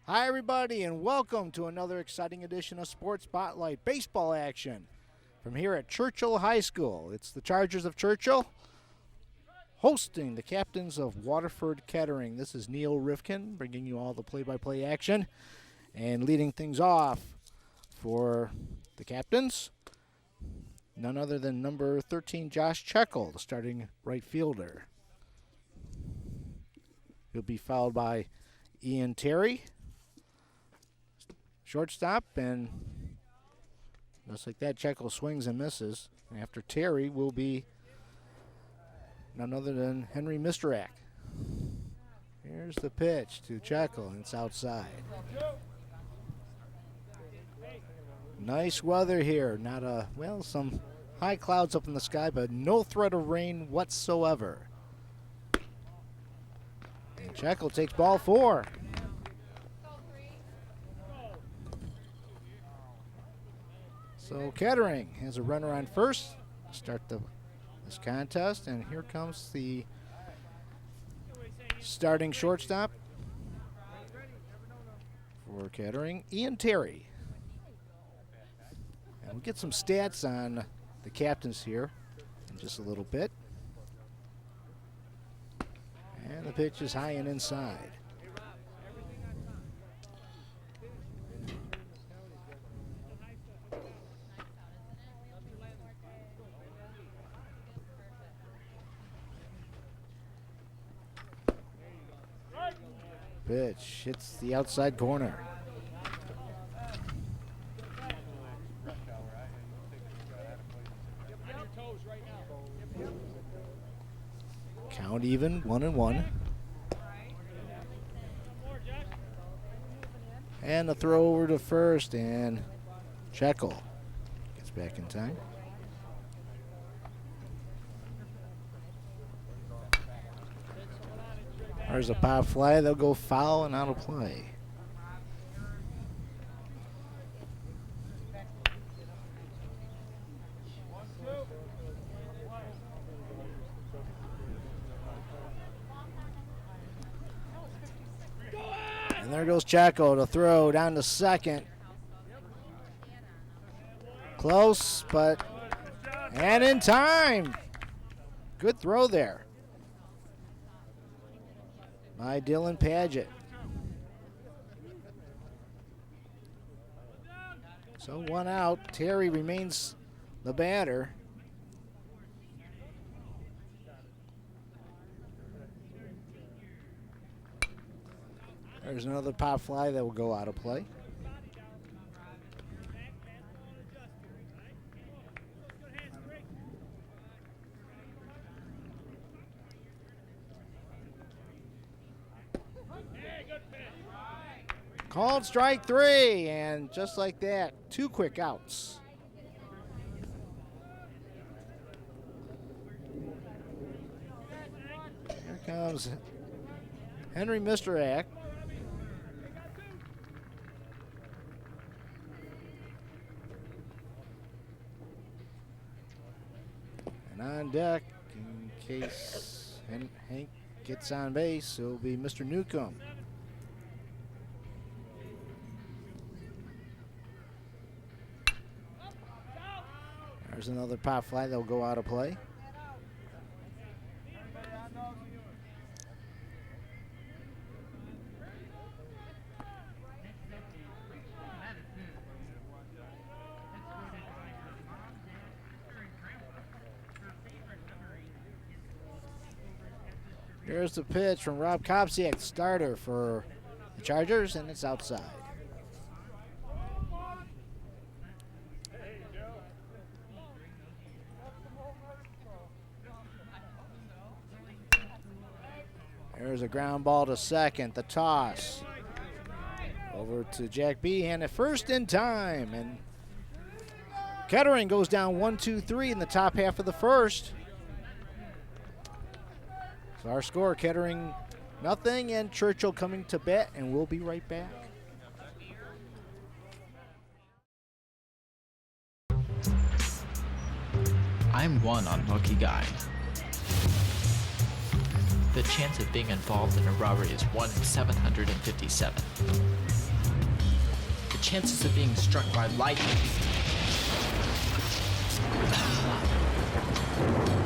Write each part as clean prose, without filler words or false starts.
Hi everybody and welcome to another exciting edition of Sports Spotlight baseball action from here at Churchill High School. It's the Chargers of Churchill hosting the captains of Waterford Kettering. This is Neil Rifkin bringing you all the play-by-play action and leading things off for the captains. None other than number 13, Josh Checkle, the starting right fielder. He'll be followed by Ian Terry, shortstop, and just like that, Checkle swings and misses. And after Terry will be none other than Henry Misterak. Here's the pitch to Checkle, and it's outside. Nice weather here. Some high clouds up in the sky, but no threat of rain whatsoever. And Checkle takes ball 4. So Kettering has a runner on first to start this contest, and here comes the starting shortstop for Kettering, Ian Terry. And we'll get some stats on the captains here in just a little bit. And the pitch is high and inside. Pitch hits the outside corner. Count even, 1-1. And a throw over to first, and Checkle gets back in time. There's a pop fly. They'll go foul and out of play. And there goes Checkle to throw down to second. Close, and in time. Good throw there by Dylan Paget. So 1 out. Terry remains the batter. There's another pop fly that will go out of play. Called strike 3, and just like that, 2 quick outs. Here comes Henry Misterak. And on deck, in case Hank gets on base, it'll be Mr. Newcomb. There's another pop fly that will go out of play. Here's the pitch from Rob Kopsiak, starter for the Chargers, and it's outside. There's a ground ball to second, the toss. Over to Jack Behan at first in time, and Kettering goes down 1-2-3 in the top half of the first. So our score, Kettering nothing, and Churchill coming to bat, and we'll be right back. I'm one unlucky guy. The chance of being involved in a robbery is 1 in 757. chances of being struck by lightning.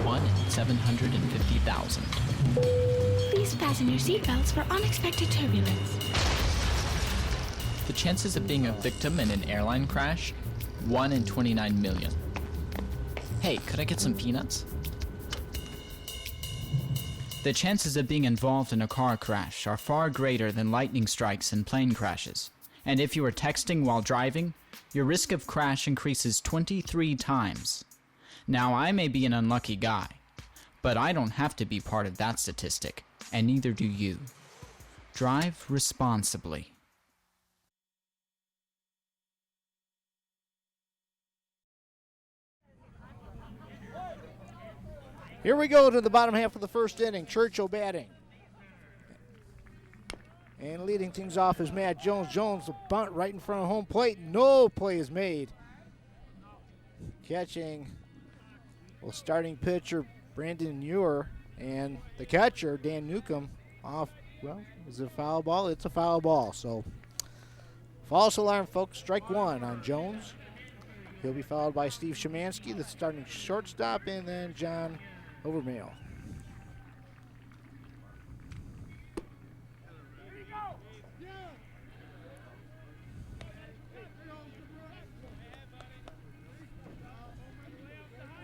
1 in 750,000. Please fasten your seatbelts for unexpected turbulence. The chances of being a victim in an airline crash? 1 in 29 million. Hey, could I get some peanuts? The chances of being involved in a car crash are far greater than lightning strikes and plane crashes. And if you are texting while driving, your risk of crash increases 23 times. Now, I may be an unlucky guy, but I don't have to be part of that statistic, and neither do you. Drive responsibly. Here we go to the bottom half of the first inning. Churchill batting. And leading things off is Matt Jones. Jones, a bunt right in front of home plate. No play is made. Catching, well, starting pitcher Brandon Muir and the catcher Dan Newcomb off. Well, is it a foul ball? It's a foul ball. So false alarm, folks. Strike one on Jones. He'll be followed by Steve Szymanski, the starting shortstop, and then John Overmail.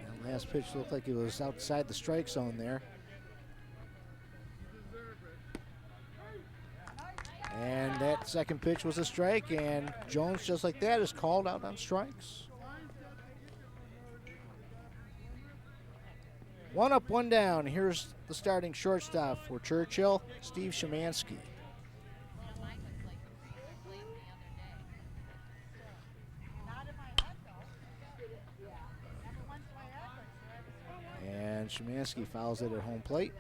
And last pitch looked like it was outside the strike zone there. And that second pitch was a strike, and Jones, just like that, is called out on strikes. 1 up, 1 down. Here's the starting shortstop for Churchill, Steve Szymanski. And Szymanski fouls it at home plate.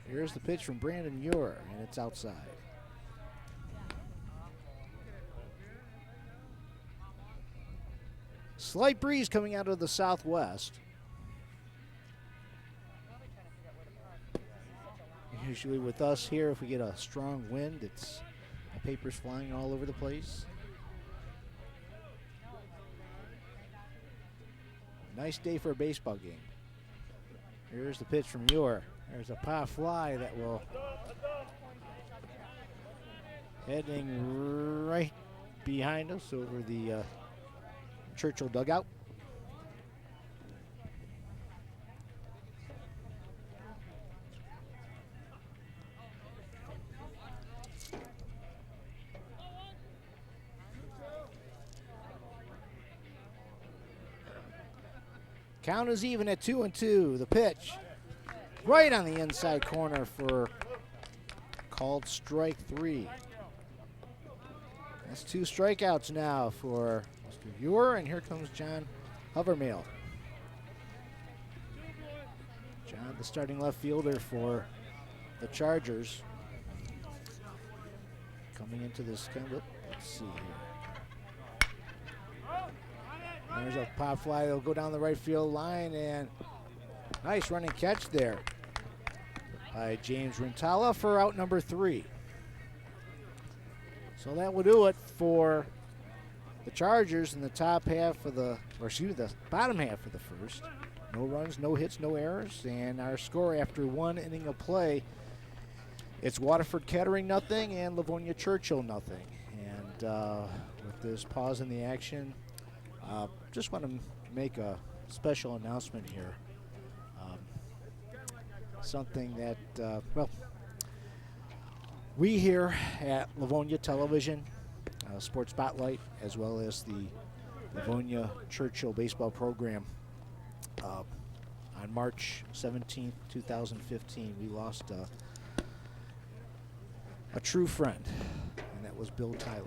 Here's the pitch from Brandon Muir, and it's outside. Slight breeze coming out of the southwest. Usually with us here, if we get a strong wind, it's papers flying all over the place. Nice day for a baseball game. Here's the pitch from Muir. There's a pop fly that will heading right behind us over the Churchill dugout. Count is even at 2-2. The pitch right on the inside corner for called strike 3. That's 2 strikeouts now for Mr. Muir, and here comes John Hovermail. John, the starting left fielder for the Chargers. Coming into this kind of, let's see here. There's a pop fly that'll go down the right field line, and nice running catch there by James Rintala for out number 3. So that will do it for the Chargers in the top half of the, or excuse me, the bottom half of the first. No runs, no hits, no errors, and our score after 1 inning of play, it's Waterford Kettering 0 and Livonia Churchill 0. And with this pause in the action, just want to make a special announcement here. Something that, well, we here at Livonia Television, Sports Spotlight, as well as the Livonia Churchill baseball program, on March 17th, 2015, we lost a true friend, and that was Bill Tyler.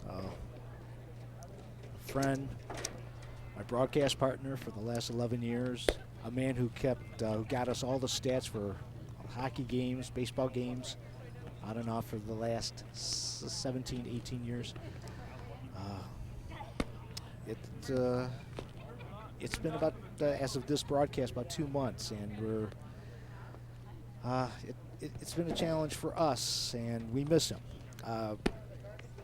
A friend, my broadcast partner for the last 11 years, a man who got us all the stats for hockey games, baseball games, on and off for the last 17, 18 years. It's been about as of this broadcast, about 2 months, and we're it's been a challenge for us, and we miss him.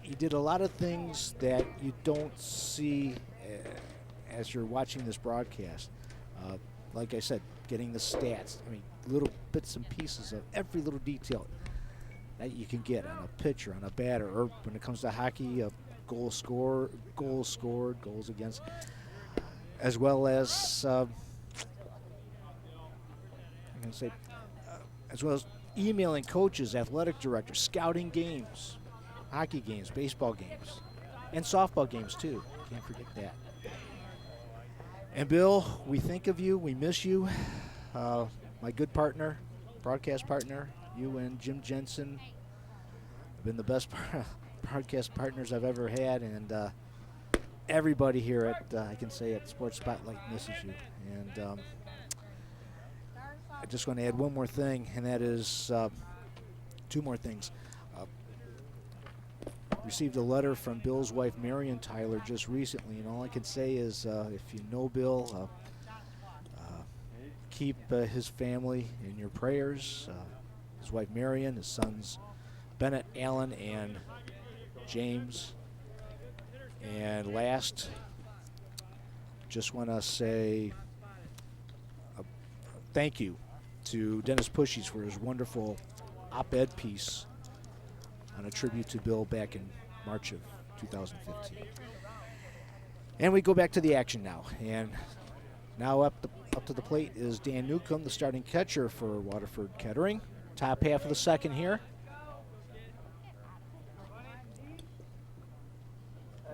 He did a lot of things that you don't see as you're watching this broadcast. Like I said, getting the stats. I mean, little bits and pieces of every little detail that you can get on a pitcher, on a batter, or when it comes to hockey, goals scored, goals against, as well as as well as emailing coaches, athletic directors, scouting games, hockey games, baseball games, and softball games too. Can't forget that. And Bill, we think of you. We miss you. My good partner, broadcast partner, you and Jim Jensen have been the best broadcast partners I've ever had, and everybody here at I can say at Sports Spotlight misses you. And I just want to add one more thing, and that is two more things. Received a letter from Bill's wife, Marion Tyler, just recently, and all I can say is if you know Bill, keep his family in your prayers. His wife, Marion, his sons, Bennett, Allen, and James. And last, just want to say thank you to Dennis Pushies for his wonderful op-ed piece on a tribute to Bill back in March of 2015. And we go back to the action now. And now up to the plate is Dan Newcomb, the starting catcher for Waterford Kettering. Top half of the second here.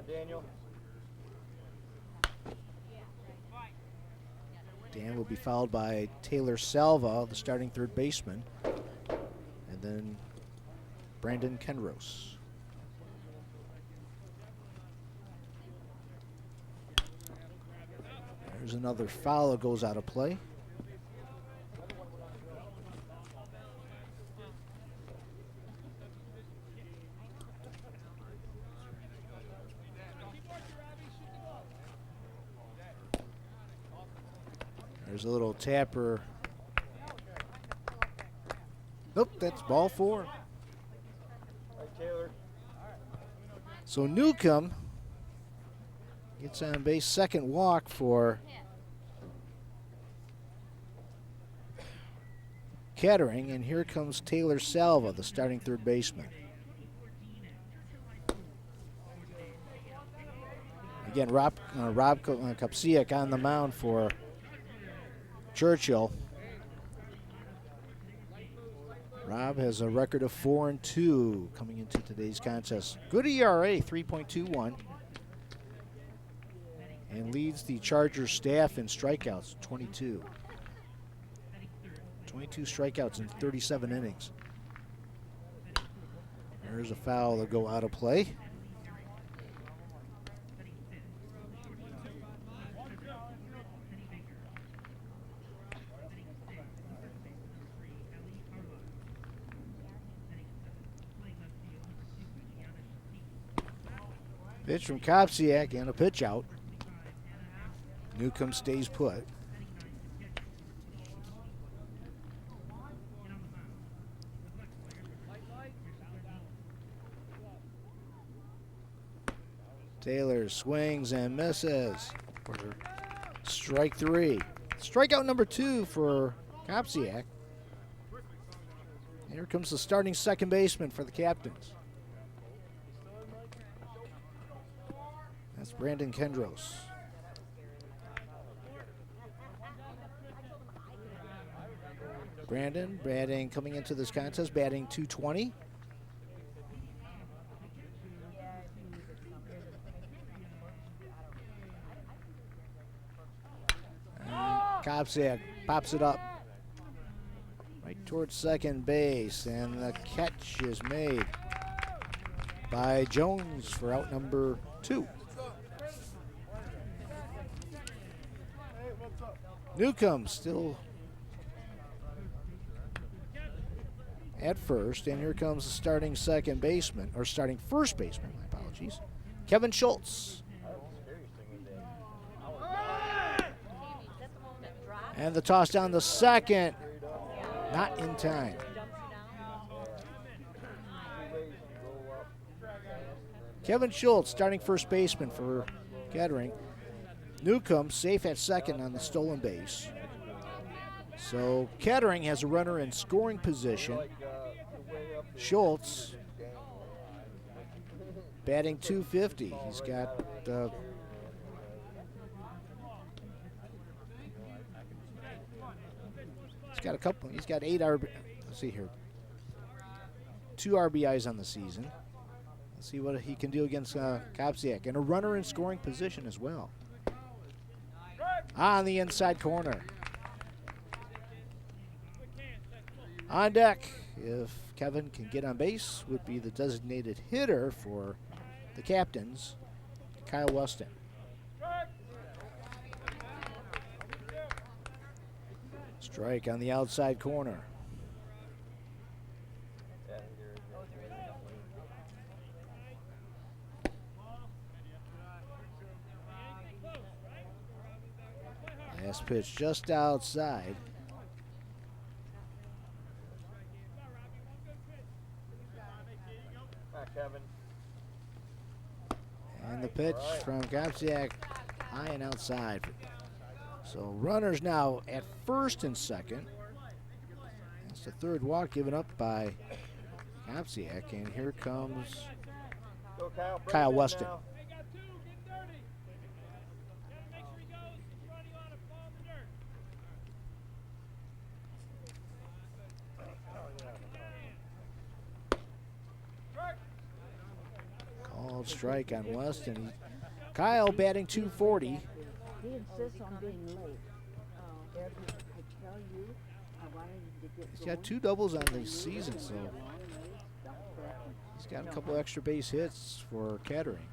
Daniel. Dan will be followed by Taylor Salva, the starting third baseman, and then Brandon Kendros. There's another foul that goes out of play. There's a little tapper. Nope, that's ball 4. So Newcomb gets on base, second walk for Kettering, and here comes Taylor Salva, the starting third baseman. Again, Rob Kopsiak on the mound for Churchill. Rob has a record of 4-2 coming into today's contest. Good ERA, 3.21. And leads the Chargers staff in strikeouts, 22. 22 strikeouts in 37 innings. There's a foul that'll go out of play. Pitch from Kopsiak and a pitch out. Newcomb stays put. Taylor swings and misses for strike 3. Strikeout number 2 for Kopsiak. Here comes the starting second baseman for the Captains. That's Brandon Kendros. Brandon batting coming into this contest, batting .220. Kopsiak pops it up right towards second base, and the catch is made by Jones for out number 2. Newcomb still at first, and here comes the starting second baseman, or starting first baseman, my apologies, Kevin Schultz. And the toss down the second, not in time. Kevin Schultz, starting first baseman for Kettering. Newcomb safe at second on the stolen base. So Kettering has a runner in scoring position. Schultz batting .250. He's got he's got 8 RBIs. Let's see here. 2 RBIs on the season. Let's see what he can do against Kopsiak. And a runner in scoring position as well. On the inside corner. On deck, if Kevin can get on base, would be the designated hitter for the captains, Kyle Weston. Strike on the outside corner. Last pitch just outside. And the pitch from Kopsiak, high and outside. So runners now at first and second. That's the third walk given up by Kopsiak, and here comes Kyle Weston. Called strike on Weston. Kyle batting .240. He insists on being late. He's got 2 doubles on the season, so he's got a couple extra base hits for Kettering.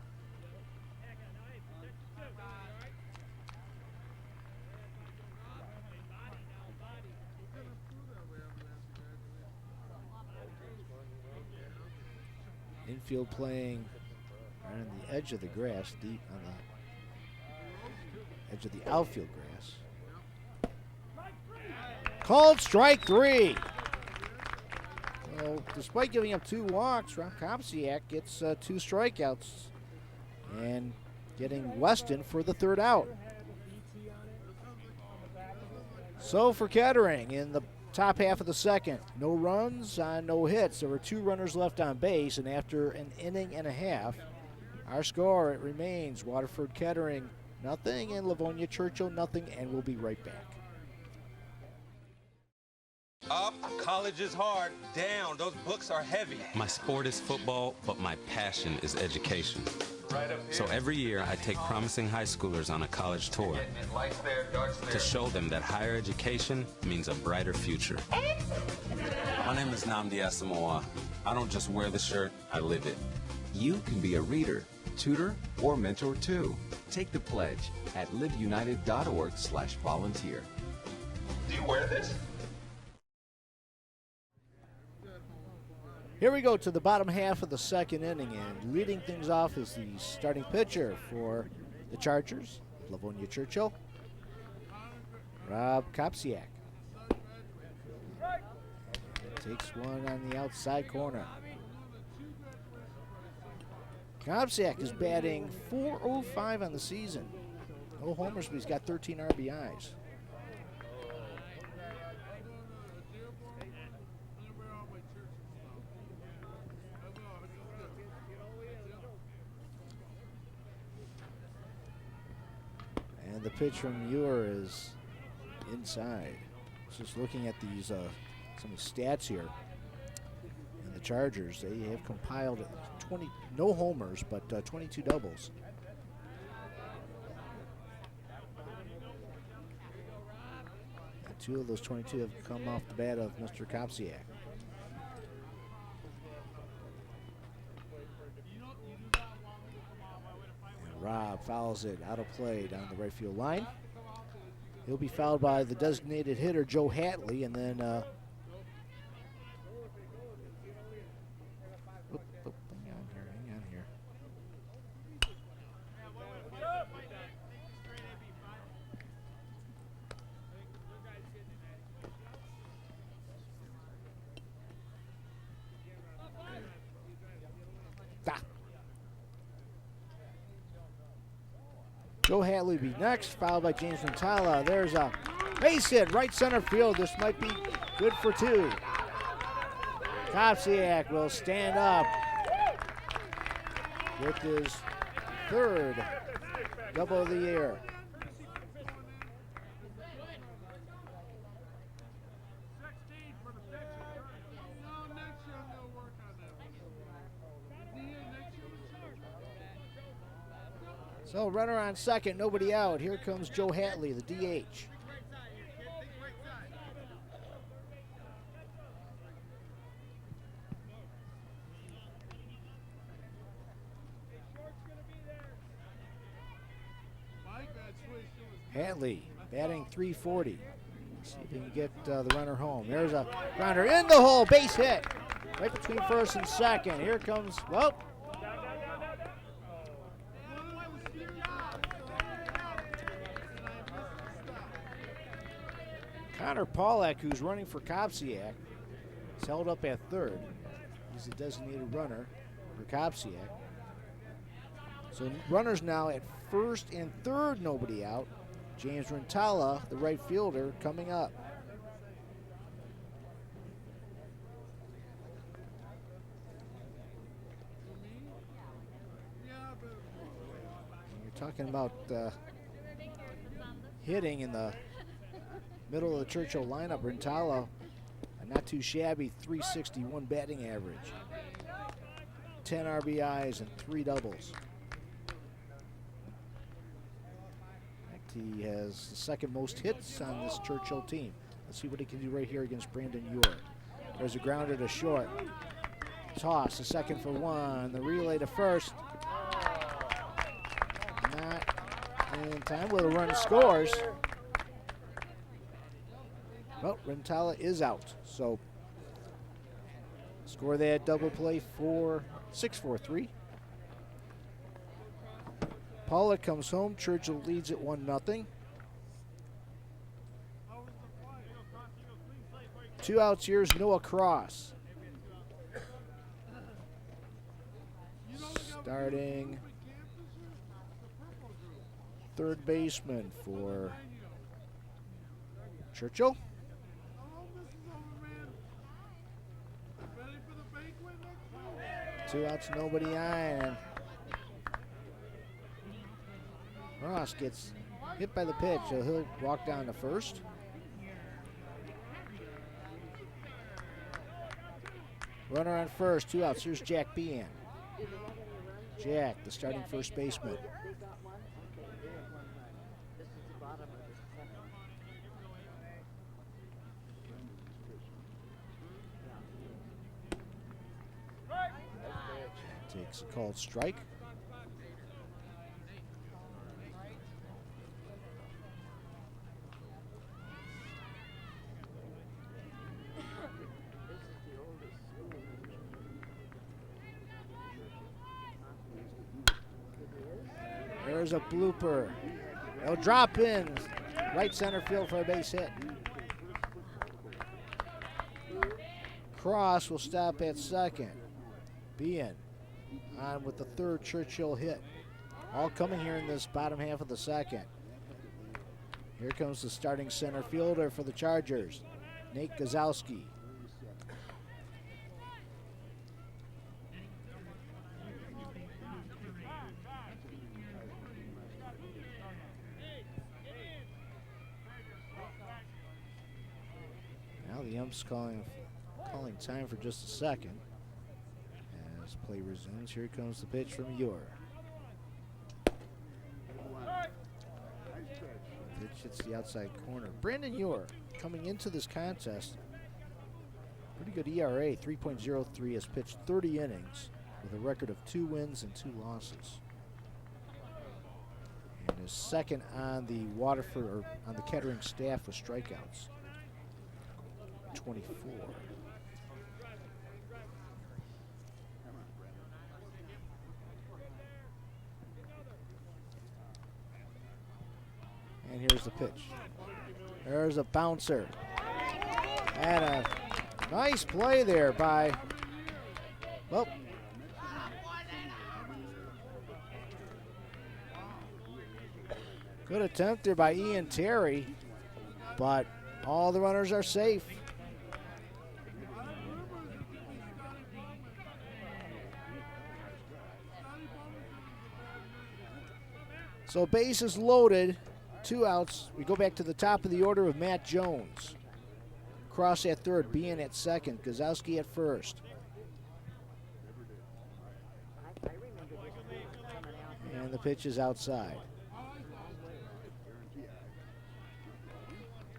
Infield playing on the edge of the grass, deep on the edge of the outfield grass. Called strike 3. So despite giving up 2 walks, Ron Kopsiak gets 2 strikeouts and getting Weston for the 3rd out. So for Kettering in the top half of the second, no runs, no hits. There were 2 runners left on base, and after an inning and a half, our score, it remains Waterford Kettering nothing and Livonia Churchill nothing, and we'll be right back. Up, college is hard. Down, those books are heavy. My sport is football, but my passion is education. So every year I take promising high schoolers on a college tour to show them that higher education means a brighter future. My name is NNAMDI ASOMUGHA. I don't just wear the shirt, I live it. You can be a reader, tutor, or mentor too. Take the pledge at liveunited.org/volunteer. Do you wear this? Here we go to the bottom half of the second inning, and leading things off is the starting pitcher for the Chargers, Livonia Churchill, Rob Kopsiak. Takes one on the outside corner. Kopsiak is batting .405 on the season. No homers, but he's got 13 RBIs. And the pitch from Muir is inside. Just looking at these some of the stats here. And the Chargers, they have compiled 20, no homers, but 22 doubles. And 2 of those 22 have come off the bat of Mr. Kopsiak. Rob fouls it out of play down the right field line. He'll be fouled by the designated hitter, Joe Hattley, and then hang on here. Joe Hattley be next, followed by James Rentala. There's a base hit, right center field. This might be good for two. Kopsiak will stand up with his third double of the year. So runner on second, nobody out. Here comes Joe Hattley, the DH. Hattley batting .340. See if he can get the runner home. There's a grounder in the hole, base hit. Right between first and second. Here comes, well. Connor Pollack, who's running for Kopsiak, is held up at third. He's the designated runner for Kopsiak. So runners now at first and third, nobody out. James Rentala, the right fielder, coming up. You're talking about hitting in the middle of the Churchill lineup. Rentala, a not too shabby .361 batting average. 10 RBIs and 3 doubles. He has the second most hits on this Churchill team. Let's see what he can do right here against Brandon Ure. There's a grounder to short. Toss, a second for one. The relay to first. Not in time. Will the run scores. Well, Rentala is out. So score that double play for 6-4-3. Pollock comes home. Churchill leads at 1-0. 2 outs. Here's Noah Cross. Starting third baseman for Churchill. 2 outs, nobody on. Ross gets hit by the pitch, so he'll walk down to first. Runner on first, 2 outs. Here's Jack Bean. Jack, the starting first baseman. Takes a called strike. There's a blooper. They'll drop in right center field for a base hit. Cross will stop at second. Bean on with the third Churchill hit. All coming here in this bottom half of the second. Here comes the starting center fielder for the Chargers, Nate Gazowski. Now the ump's calling time for just a second. As play resumes, here comes the pitch from Ure. Pitch hits the outside corner. Brandon Ure coming into this contest. Pretty good ERA, 3.03, has pitched 30 innings with a record of 2 wins and 2 losses. And is second on the Waterford, or on the Kettering staff with strikeouts. 24. And here's the pitch. There's a bouncer. And a nice play there by, well, Good attempt there by Ian Terry, but all the runners are safe. So bases loaded, 2 outs. We go back to the top of the order with Matt Jones. Cross at third, Bean at second, Gazowski at first. And the pitch is outside.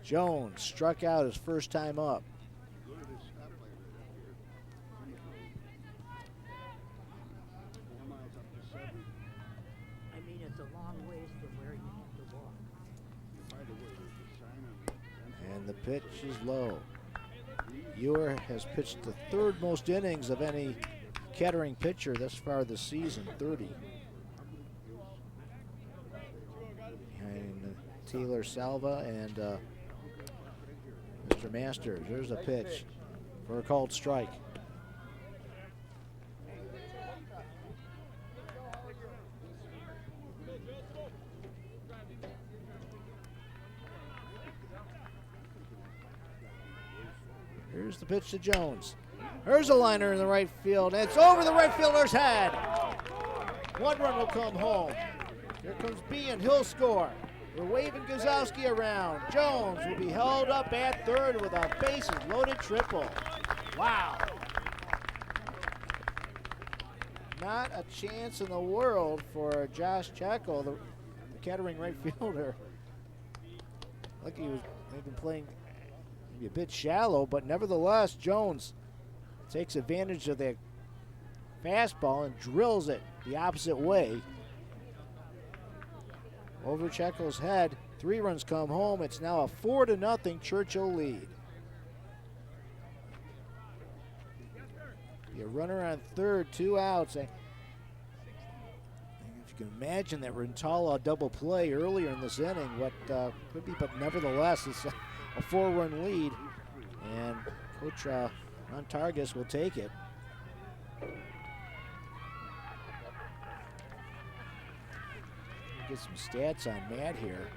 Jones struck out his first time up. It's a long ways from where you have to walk. And the pitch is low. Ewer has pitched the third most innings of any Kettering pitcher thus far this season, 30. Behind Taylor Salva and Mr. Masters. There's a pitch for a called strike. Here's the pitch to Jones. There's a liner in the right field, and it's over the right fielder's head. 1 run will come home. Here comes B, and he'll score. We're waving Gazowski around. Jones will be held up at third with a bases-loaded triple. Wow. Not a chance in the world for Josh Checkel, the Kettering right fielder. Look, they've been playing maybe a bit shallow, but nevertheless, Jones takes advantage of that fastball and drills it the opposite way. Over Checkel's head, 3 runs come home. It's now a 4-0 Churchill lead. Be a runner on third, 2 outs. If you can imagine that Rentala double play earlier in this inning, what could be, but nevertheless, it's a 4-run lead, and Coach Montargis will take it. Get some stats on Matt here.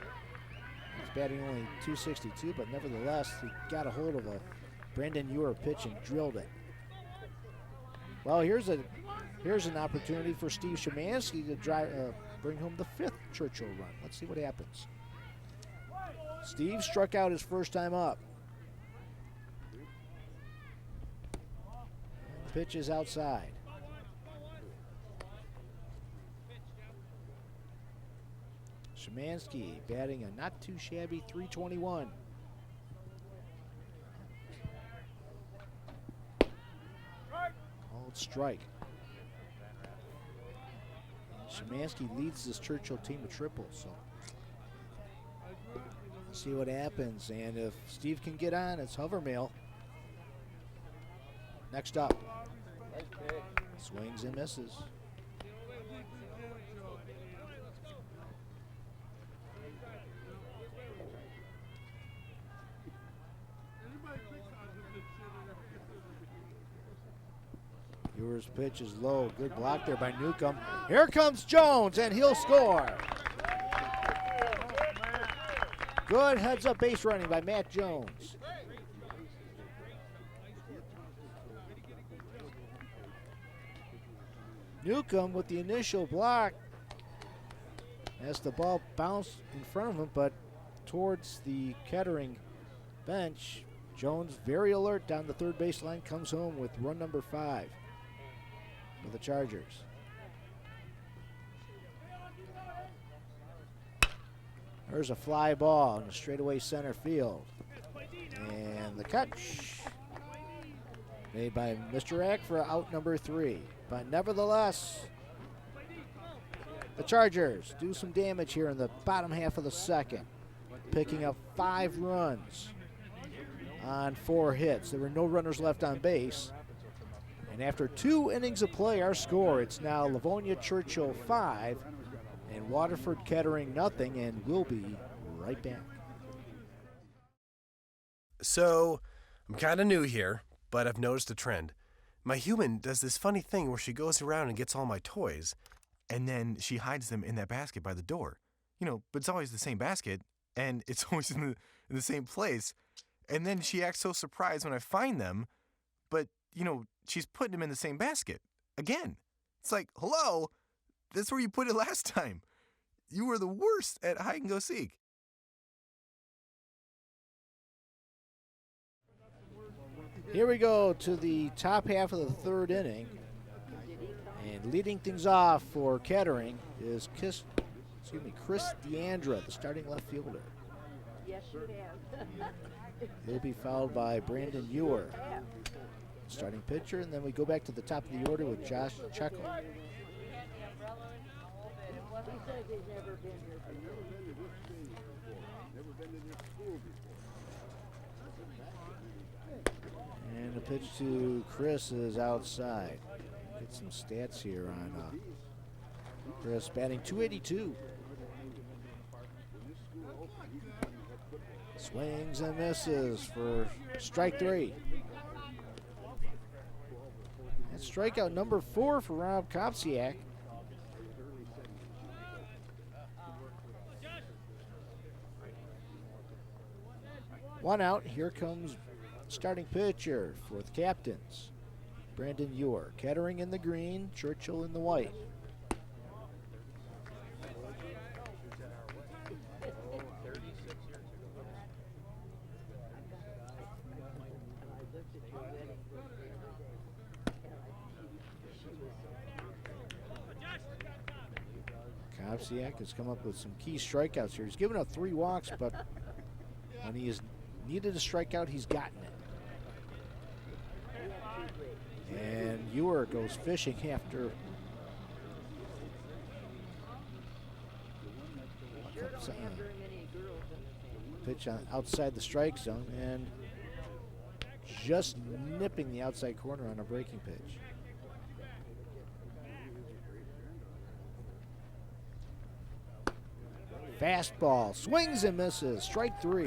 He's batting only .262, but nevertheless, he got a hold of a Brandon Ewer pitch and drilled it. Well, here's an opportunity for Steve Szymanski to bring home the 5th Churchill run. Let's see what happens. Steve struck out his first time up. The pitch is outside. Szymanski batting a not too shabby .321. Called strike. Szymanski leads this Churchill team to triples, so let's see what happens. And if Steve can get on, it's Hovermail. Next up. Swings and misses. Ewer's pitch is low. Good block there by Newcomb. Here comes Jones, and he'll score. Good heads-up base running by Matt Jones. Newcomb with the initial block as the ball bounced in front of him, but towards the Kettering bench. Jones, very alert down the third baseline, comes home with run number 5 for the Chargers. There's a fly ball in the straightaway center field. And the catch made by Mr. Eck for out number 3. But nevertheless, the Chargers do some damage here in the bottom half of the second, picking up 5 runs on 4 hits. There were no runners left on base. And after 2 innings of play, our score, it's now Livonia Churchill 5 and Waterford Kettering nothing, and we'll be right back. So, I'm kind of new here, but I've noticed a trend. My human does this funny thing where she goes around and gets all my toys, and then she hides them in that basket by the door. but it's always the same basket, and it's always in the same place. And then she acts so surprised when I find them, but, she's putting them in the same basket again. It's like, hello, that's where you put it last time. You were the worst at hide and go seek. Here we go to the top half of the third inning. And leading things off for Kettering is Chris DeAndra, the starting left fielder. Yes, you have. He'll be followed by Brandon Ewer, starting pitcher, and then we go back to the top of the order with Josh Checkel. And the pitch to Chris is outside. Get some stats here on Chris, batting .282. Swings and misses for strike 3. That's strikeout number 4 for Rob Kopsiak. One out. Here comes starting pitcher for the Captains, Brandon Ewer. Kettering in the green, Churchill in the white. Kopsiak has come up with some key strikeouts here. He's given up 3 walks, but when he has needed a strikeout, he's gotten it. And Ewer goes fishing after pitch outside the strike zone and just nipping the outside corner on a breaking pitch. Fastball, swings and misses, strike 3.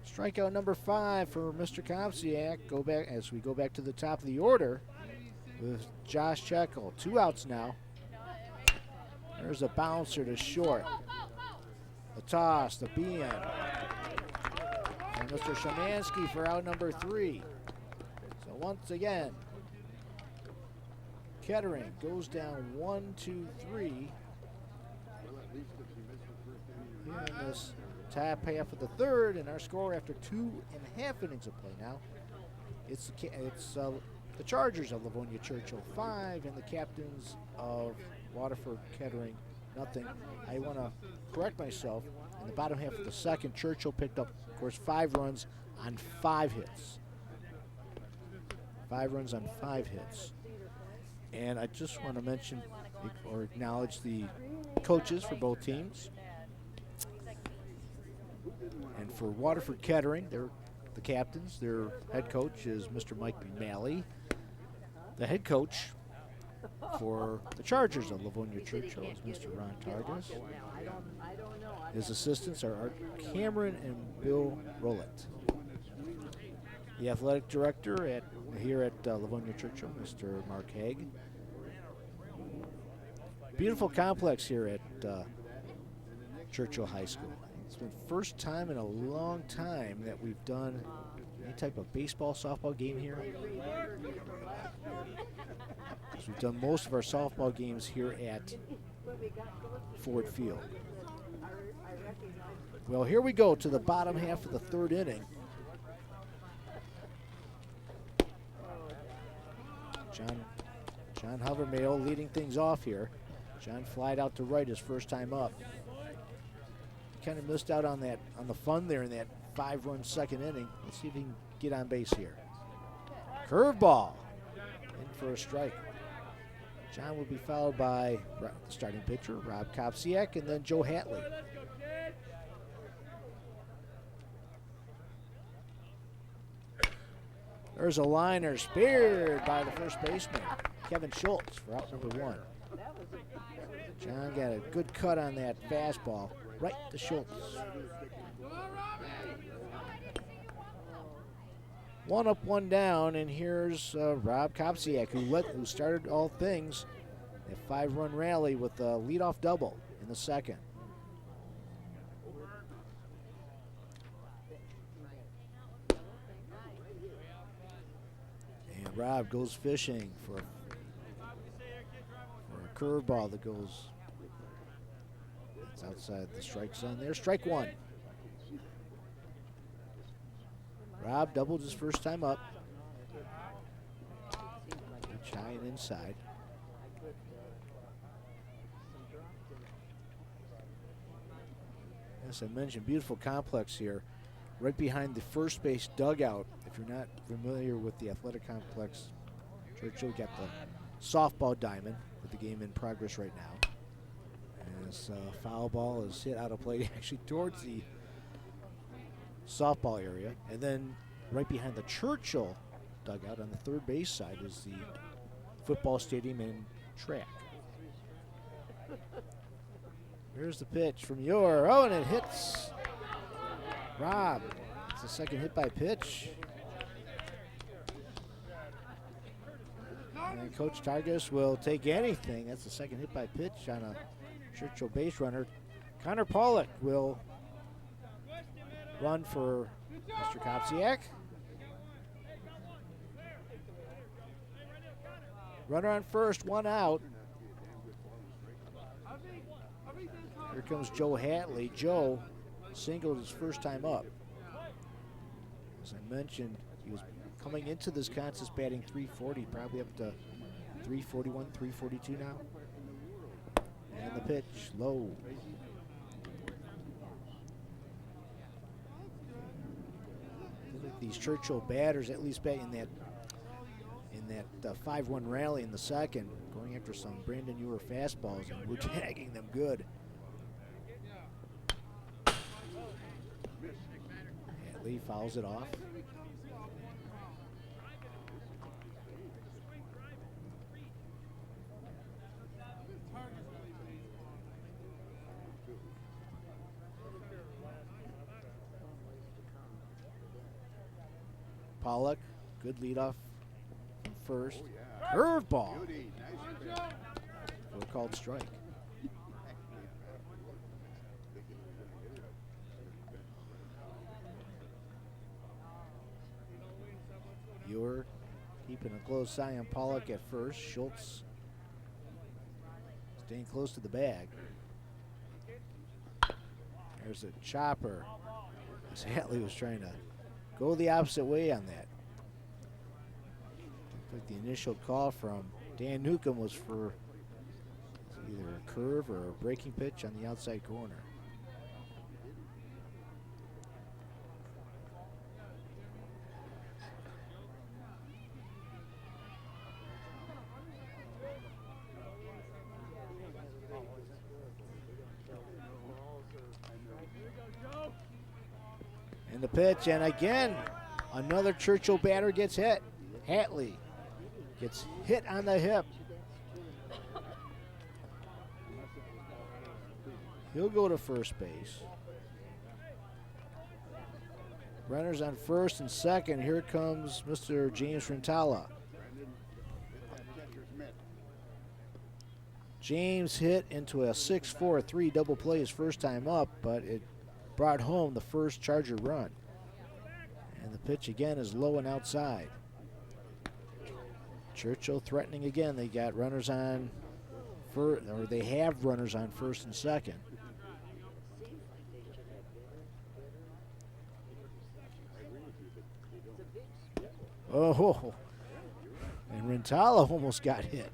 Strikeout number 5 for Mr. Kopsiak. As we go back to the top of the order with Josh Checkel. 2 outs now. There's a bouncer to short. The toss, the BM. And Mr. SZYMANSKI for out number 3. So once again, Kettering goes down 1-2-3 here in this top half of the third, and our score after 2.5 innings of play now, it's the Chargers of Livonia Churchill 5 and the Captains of Waterford Kettering nothing. I want to correct myself. In the bottom half of the second, Churchill picked up, of course, 5 runs on 5 hits. 5 runs on 5 hits. And I just want to mention or acknowledge the coaches for both teams. And for Waterford Kettering, they're the captains. Their head coach is Mr. Mike Malley. The head coach for the Chargers of Livonia Churchill is Mr. Ron Tardas. His assistants are Art Cameron and Bill Rowlett. The athletic director here at Livonia Churchill, Mr. Mark Haig. Beautiful complex here at Churchill High School. It's been the first time in a long time that we've done any type of baseball, softball game here. We've done most of our softball games here at Ford Field. Well, here we go to the bottom half of the third inning. John Hovermail leading things off here. John flied out to right his first time up. Kind of missed out on the fun there in that 5-run second inning. Let's see if he can get on base here. Curveball in for a strike. John will be followed by the starting pitcher, Rob Kopsiak, and then Joe HATTLEY. There's a liner speared by the first baseman, Kevin Schultz, for out number 1. John got a good cut on that fastball, right to Schultz. One up, one down, and here's Rob Kopsiak, who started all things. A 5-run rally with a leadoff double in the second. And Rob goes fishing for a curveball that goes. It's outside the strike zone there. Strike one. Rob doubled his first time up. Pitch high and inside. As I mentioned, beautiful complex here, right behind the first base dugout. If you're not familiar with the athletic complex, Churchill got the softball diamond with the game in progress right now. As foul ball is hit out of play actually towards the softball area. And then right behind the Churchill dugout on the third base side is the football stadium and track. Here's the pitch from and it hits Rob. It's the second hit by pitch. And Coach Targus will take anything. That's the second hit by pitch on a Churchill base runner. Connor Pollock will run for Mr. Kopsiak. Runner on first, one out. Here comes Joe HATTLEY. Joe singled his first time up. As I mentioned, he was coming into this contest batting .340, probably up to .341, .342 now. And the pitch, low. These Churchill batters at least bat in that 5-1 rally in the second, going after some Brandon Ewer fastballs, and we're tagging them good. Lee fouls it off. Pollock, good leadoff from first. Curveball. For a called strike. Ewer keeping a close eye on Pollock at first. Schultz staying close to the bag. There's a chopper. As HATTLEY was trying to go the opposite way on that. Looked like the initial call from Dan Newcomb was for either a curve or a breaking pitch on the outside corner. And the pitch, and again, another Churchill batter gets hit. HATTLEY gets hit on the hip. He'll go to first base. Runners on first and second. Here comes Mr. James Rintala. James hit into a 6-4-3 double play his first time up, but it brought home the first Charger run. And the pitch again is low and outside. Churchill threatening again. They got runners on first, or they have runners on first and second. Oh, and Rintala almost got hit.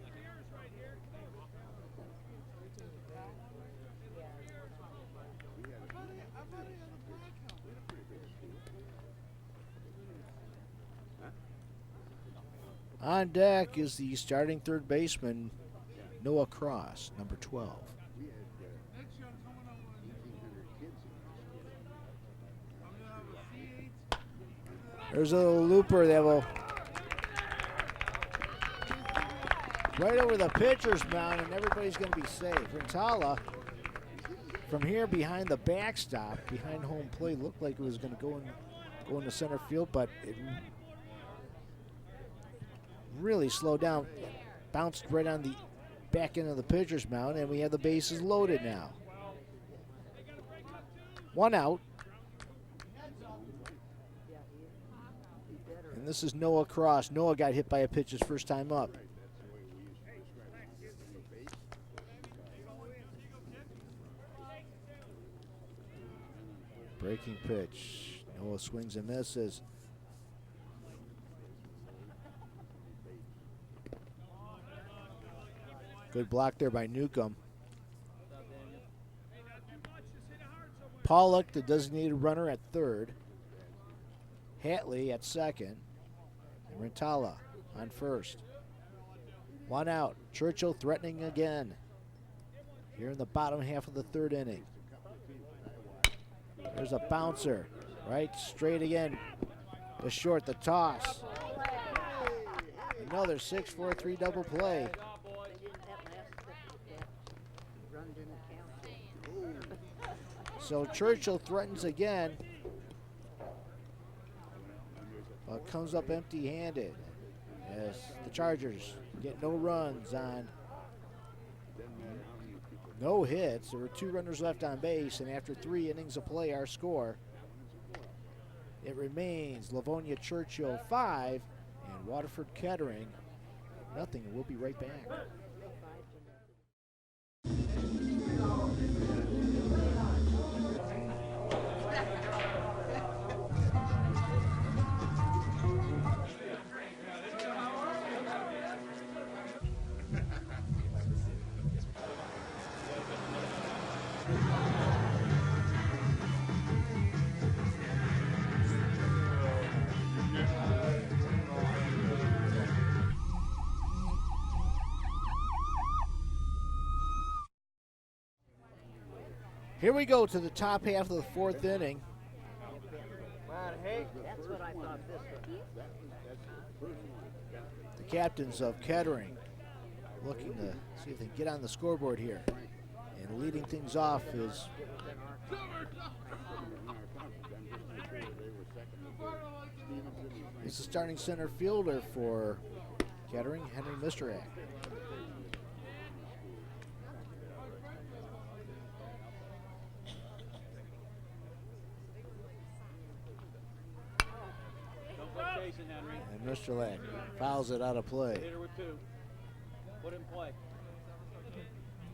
On deck is the starting third baseman, Noah Cross, number 12. There's a little looper that will right over the pitcher's mound, and everybody's going to be safe. Rintala, from here behind the backstop, behind home plate, looked like it was going to go into center field, but it really slowed down. Bounced right on the back end of the pitcher's mound, and we have the bases loaded now. 1 out. And this is Noah Cross. Noah got hit by a pitch his first time up. Breaking pitch. Noah swings and misses. Good block there by Newcomb. Pollock, the designated runner, at third. Hattley at second. And Rintala on first. 1 out. Churchill threatening again here in the bottom half of the third inning. There's a bouncer. Right straight again. The short, the toss. Another 6-4-3 double play. So Churchill threatens again, but comes up empty-handed as the Chargers get no runs on no hits. There were 2 runners left on base, and after 3 innings of play, our score, it remains Livonia Churchill 5 and Waterford Kettering nothing. We'll be right back. Here we go to the top half of the 4th inning. That's what I thought this was. The captains of Kettering looking to see if they can get on the scoreboard here. And leading things off is the starting center fielder for Kettering, Henry Misterak. And Misterak fouls it out of play. Put in play.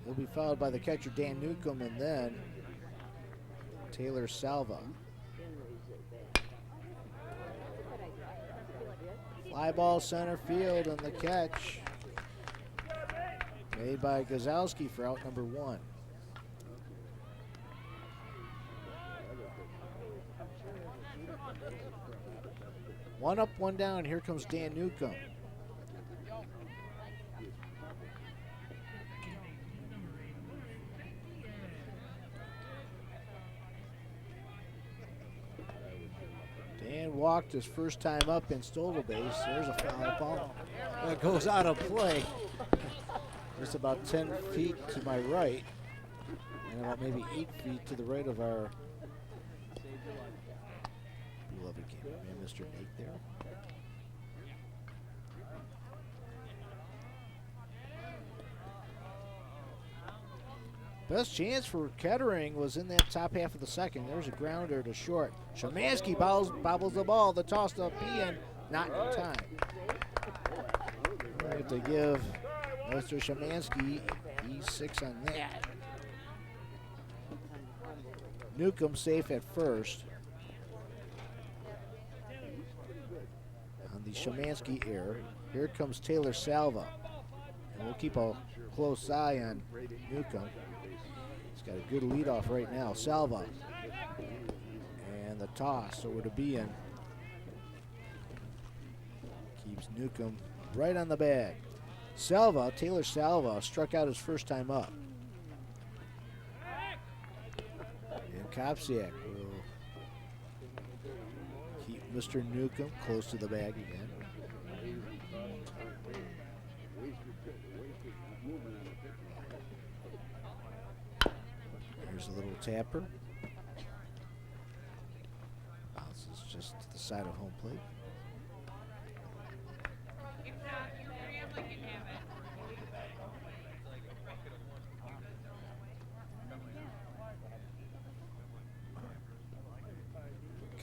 He'll be fouled by the catcher Dan Newcomb and then Taylor Salva. Fly ball center field, and the catch made by Gazowski for out number 1. One up, one down. Here comes Dan Newcomb. Dan walked his first time up and stole the base. There's a foul ball that goes out of play. Just about 10 feet to my right, and about maybe 8 feet to the right of our beloved cameraman, Mr. Nate there. Best chance for Kettering was in that top half of the second. There's a grounder to short. Szymanski bobbles the ball. The toss to Ian, not in time. We have to give Mr. Szymanski E6 on that. Newcomb safe at first on the Szymanski error. Here comes Taylor Salva, and we'll keep a close eye on Newcomb. He's got a good leadoff right now. Salva, and the toss over to Bean. Keeps Newcomb right on the bag. Salva, Taylor Salva, struck out his first time up. And Kopsiak will keep Mr. Newcomb close to the bag again. Here's a little tapper. Bounces just to the side of home plate.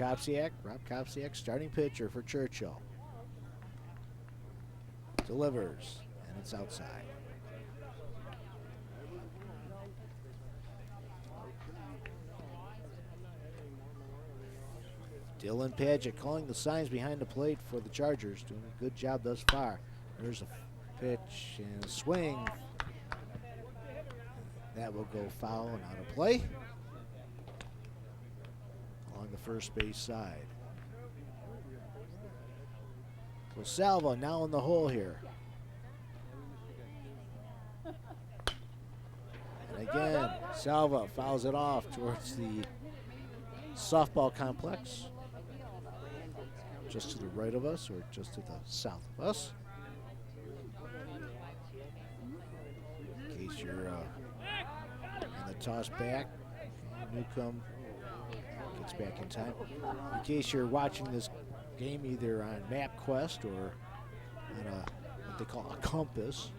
Rob Kopsiak, starting pitcher for Churchill. Delivers, and it's outside. Dylan Padgett calling the signs behind the plate for the Chargers. Doing a good job thus far. There's a pitch and a swing. That will go foul and out of play along the first base side. So Salva now in the hole here. And again, Salva fouls it off towards the softball complex. Just to the right of us or just to the south of us. In case you're in the toss back, Newcomb gets back in time. In case you're watching this game either on MapQuest or on what they call a compass.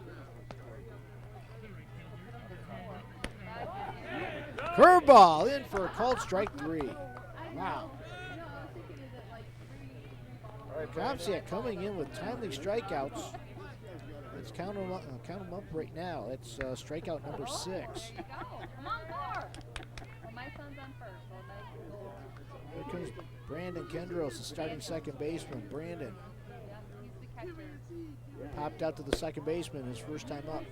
Curveball in for a called strike 3. Wow. Kopsiak coming in with timely strikeouts. Let's count them up right now. That's strikeout number 6. Come on, 4. Well, my son's on first. Here comes Brandon Kendros, the starting second baseman. Brandon popped out to the second baseman his first time up.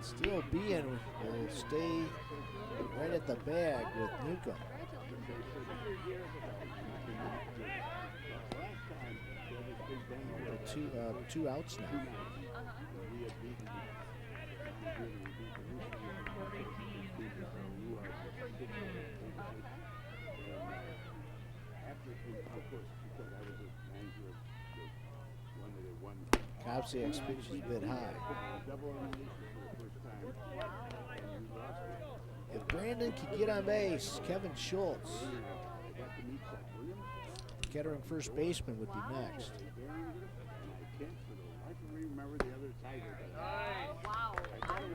Still being will stay right at the bag with Newcomb. Two outs now. Kopsiak's pitch is a bit high. If Brandon can get on base, Kevin Schultz, Kettering first baseman, would be next. Wow. I don't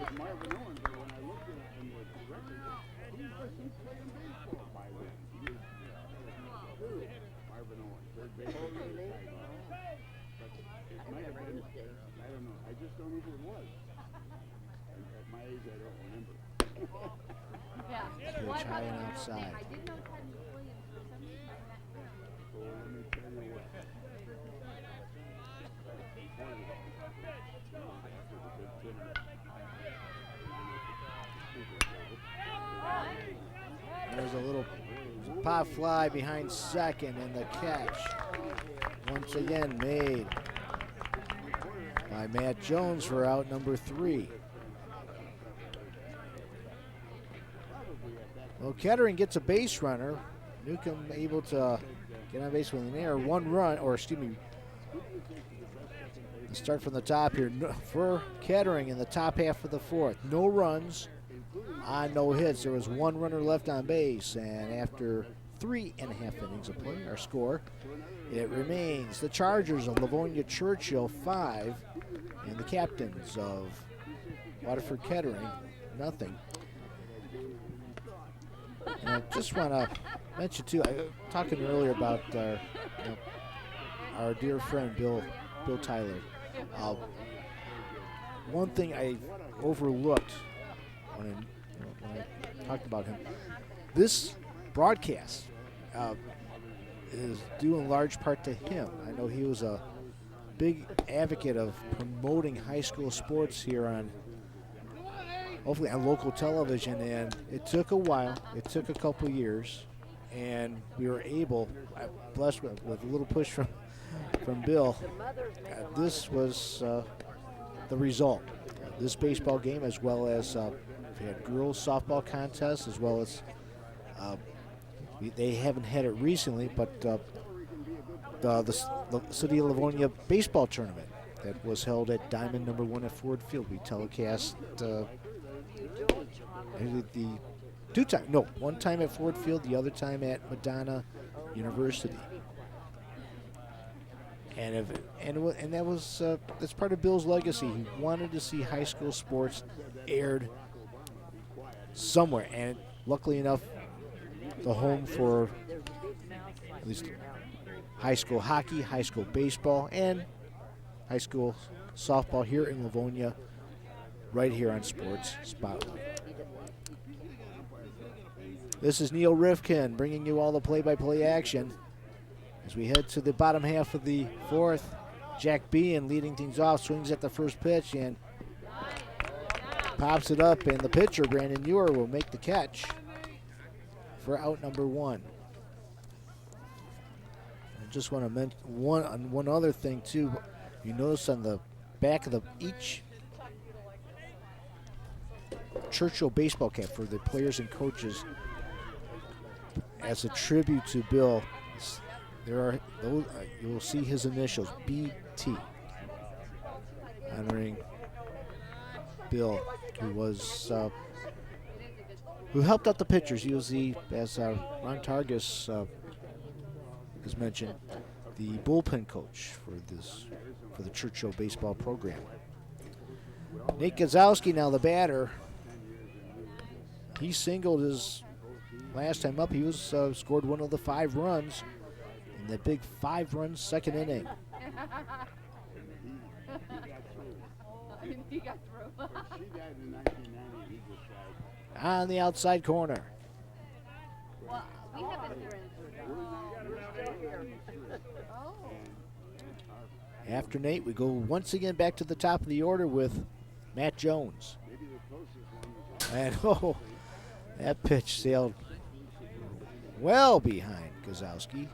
know. I just don't know who it was. At my age, I don't remember. Yeah. Pitch high and outside. I did know Ted Williams for some reason. So let me tell you what. There's a little pop fly behind second, and the catch once again made by Matt Jones for out number 3. Well, Kettering gets a base runner. Newcomb able to get on base with an error. 1 run, or excuse me, let's start from the top here. For Kettering in the top half of the 4th, no runs on no hits. There was 1 runner left on base, and after 3.5 innings of play, our score, it remains the Chargers of Livonia Churchill 5 and the captains of Waterford Kettering nothing. And I just want to mention too, I was talking earlier about our dear friend Bill Tyler. One thing I overlooked when I talked about him, this broadcast is due in large part to him. I know he was a big advocate of promoting high school sports here on, hopefully on local television, and it took a while. It took a couple years, and we were able, blessed with a little push from Bill. This was the result. This baseball game, as well as we had girls softball contests, as well as they haven't had it recently, but the City of Livonia baseball tournament that was held at Diamond number 1 at Ford Field. We telecast one time at Ford Field, the other time at Madonna University. And that's part of Bill's legacy. He wanted to see high school sports aired somewhere, and luckily enough, the home for at least high school hockey, high school baseball, and high school softball here in Livonia, right here on Sports Spotlight. This is Neil Rifkin bringing you all the play-by-play action as we head to the bottom half of the fourth. Jack Bean leading things off, swings at the first pitch and pops it up, and the pitcher, Brandon Ewer, will make the catch for out number 1. I just want to mention one other thing too. You notice on the back of each Churchill baseball cap for the players and coaches, as a tribute to Bill, there are those, you will see his initials, BT, honoring Bill, who helped out the pitchers. He was as Ron Targus has mentioned, the bullpen coach for the Churchill baseball program. Nate Gazowski now the batter. He singled his last time up. He was scored one of the 5 runs in the big 5-run second inning. On the outside corner. After Nate, we go once again back to the top of the order with Matt Jones. And that pitch sailed well behind Gazowski.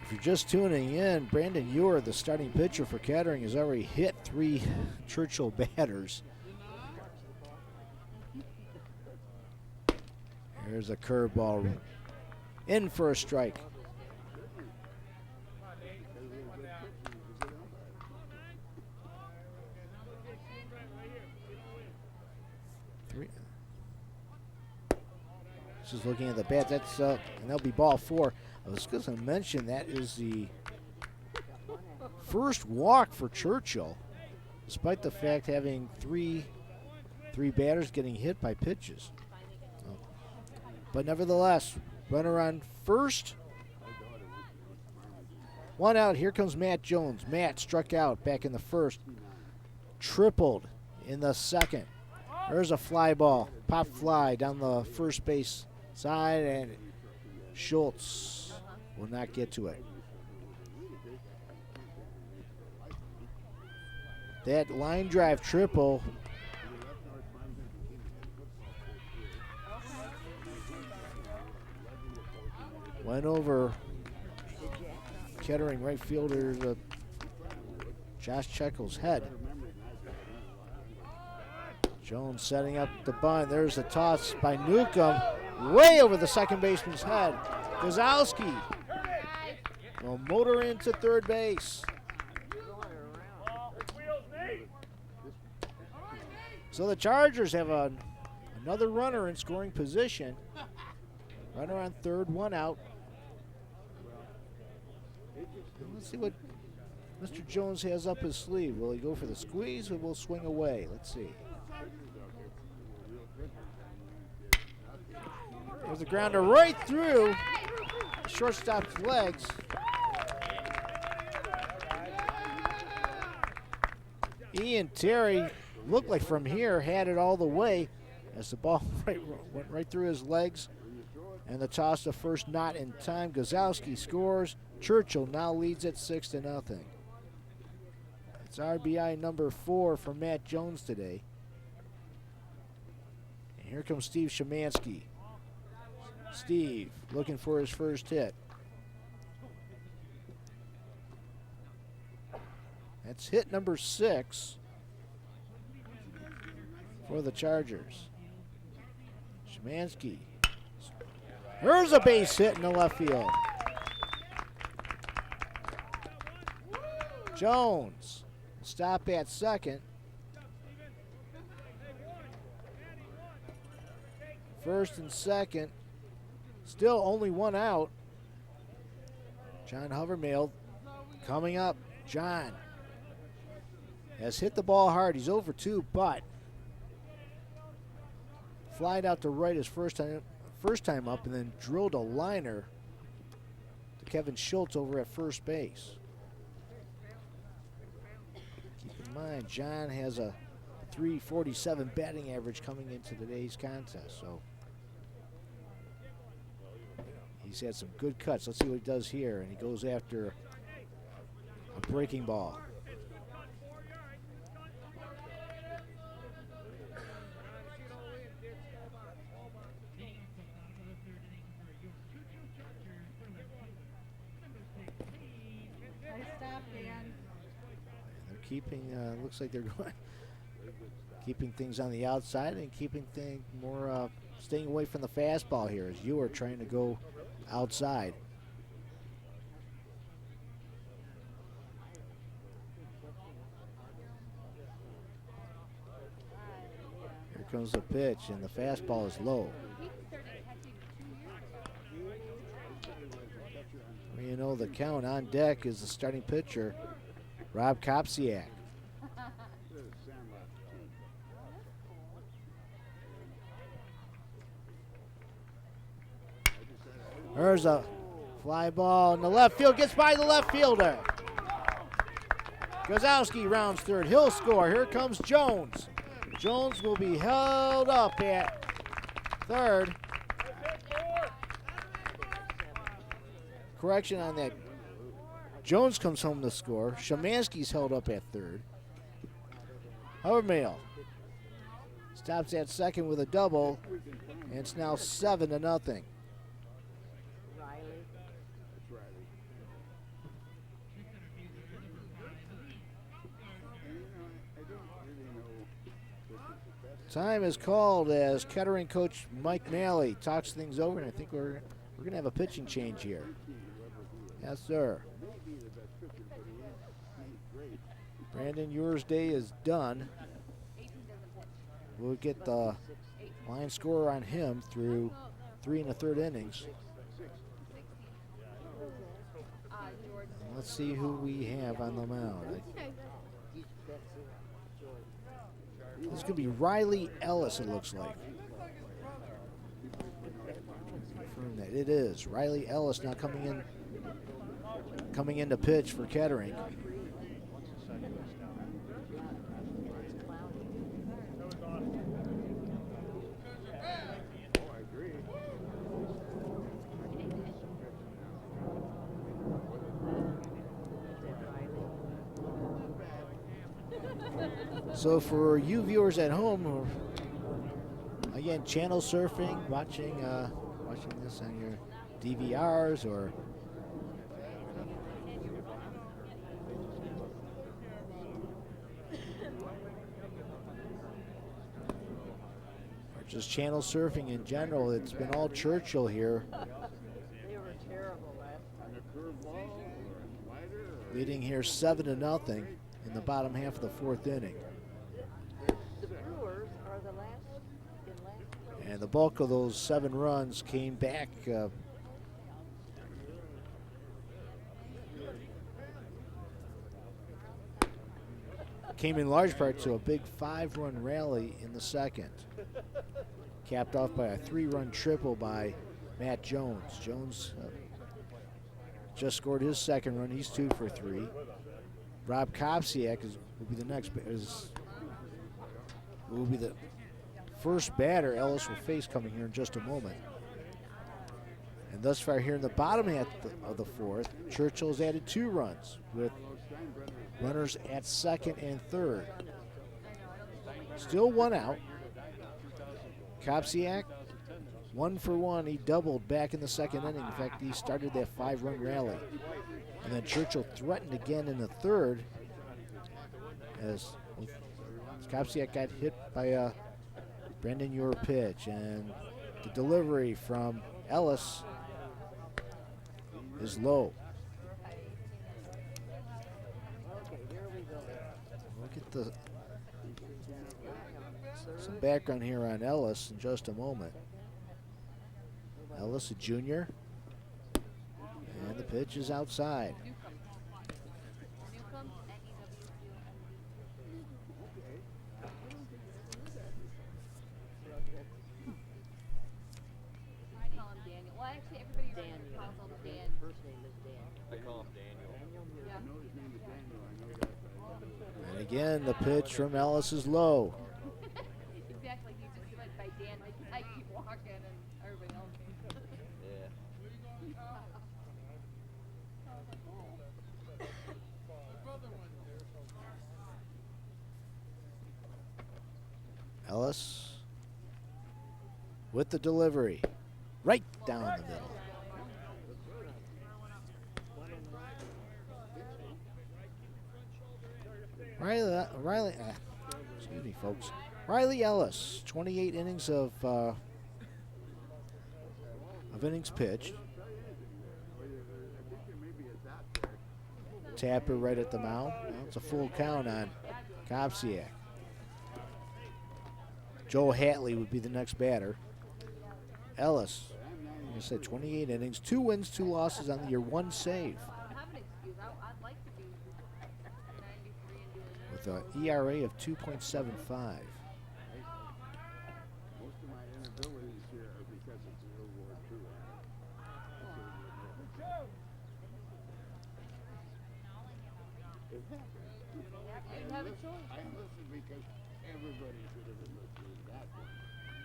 If you're just tuning in, Brandon Ewer, the starting pitcher for Kettering, has already hit 3 Churchill batters. There's a curveball in for a strike. Just looking at the bat, that's and that'll be ball 4. I was going to mention that is the first walk for Churchill, despite the fact having three batters getting hit by pitches. But nevertheless, runner on first. 1 out. Here comes Matt Jones. Matt struck out back in the first, tripled in the second. There's a fly ball, pop fly down the first base side, and Schultz will not get to it. That line drive triple went over Kettering right fielder Josh Checkel's head. Jones setting up the bunt. There's a toss by Newcomb, way over the second baseman's head. Gazowski will motor into third base. So the Chargers have another runner in scoring position. Runner on third, 1 out. Let's see what Mr. Jones has up his sleeve. Will he go for the squeeze or will swing away? Let's see. There's a grounder right through the shortstop's legs. Ian Terry looked like from here had it all the way as the ball went right through his legs. And the toss to first not in time. Gazowski scores. Churchill now leads at 6-0. It's RBI number 4 for Matt Jones today. And here comes Steve Szymanski. Steve looking for his first hit. That's hit number 6 for the Chargers. Szymanski. There's a base hit in the left field. Jones stop at second. First and second. Still only 1 out. John Hovermail coming up. John has hit the ball hard. He's over 2, but flied out to right his first time up, and then drilled a liner to Kevin Schultz over at first base. Keep in mind, John has a .347 batting average coming into today's contest, so he's had some good cuts. Let's see what he does here, and he goes after a breaking ball. They're keeping, looks like they're going, keeping things on the outside and keeping things more, staying away from the fastball here as you are trying to go outside. Here comes the pitch, and the fastball is low. Well, you know, the count on deck is the starting pitcher, Rob Kopsiak. There's a fly ball in the left field, gets by the left fielder. Gozowski rounds third, he'll score. Here comes Jones. Jones will be held up at third. Correction on that. Jones comes home to score. Szymanski's held up at third. Havermehl stops at second with a double, and it's now 7-0. Time is called as Kettering coach Mike Nally talks things over, and I think we're going to have a pitching change here. Yes, sir. Brandon, yours day is done. We'll get the line scorer on him through 3 1/3 innings. Let's see who we have on the mound. This is going to be Riley Ellis, it looks like. Confirm that it is. Riley Ellis now coming in to pitch for Kettering. So for you viewers at home, or again, channel surfing, watching this on your DVRs or just channel surfing in general, it's been all Churchill here. Leading here 7-0 in the bottom half of the 4th inning. And the bulk of those 7 runs came back came in large part to a big 5-run rally in the second, capped off by a 3-run triple by Matt Jones. Jones just scored his second run. He's 2 for 3. Rob Kopsiak will be the next. Will be the first batter Ellis will face coming here in just a moment. And thus far here in the bottom half of the 4th, Churchill has added 2 runs with runners at second and third. Still 1 out. Kopsiak, 1 for 1. He doubled back in the second inning. In fact, he started that 5-run rally. And then Churchill threatened again in the third as Kopsiak got hit by a Brandon Ure pitch. And the delivery from Ellis is low. We'll get some background here on Ellis in just a moment. Ellis, a junior. And the pitch is outside. the pitch from Ellis is low. Exactly. He's just led by Dan. I keep walking and everybody else. Ellis with the delivery. Right down the middle. Excuse me, folks. Riley Ellis, 28 innings of innings pitched. Tapper right at the mound. Well, it's a full count on Kopsiak. Joe Hattley would be the next batter. Ellis, like I said, 28 innings, 2 wins, 2 losses on the year, 1 save. With an ERA of 2.75. Most of my inabilities here are because it's World War II. It happened. I listened because everybody should have been listening to that one.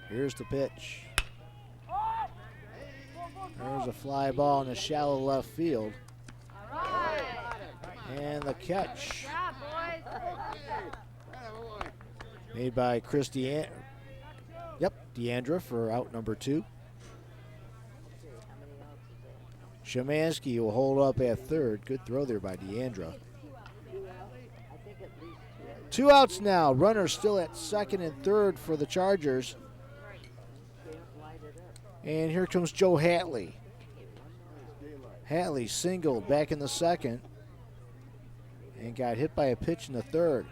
Here's the pitch. There's a fly ball in the shallow left field. And the catch made by Chris Deandra for out number 2. Szymanski will hold up at third. Good throw there by Deandra. 2 outs now. Runners still at second and third for the Chargers. And here comes Joe Hattley. Hattley singled back in the second and got hit by a pitch in the third.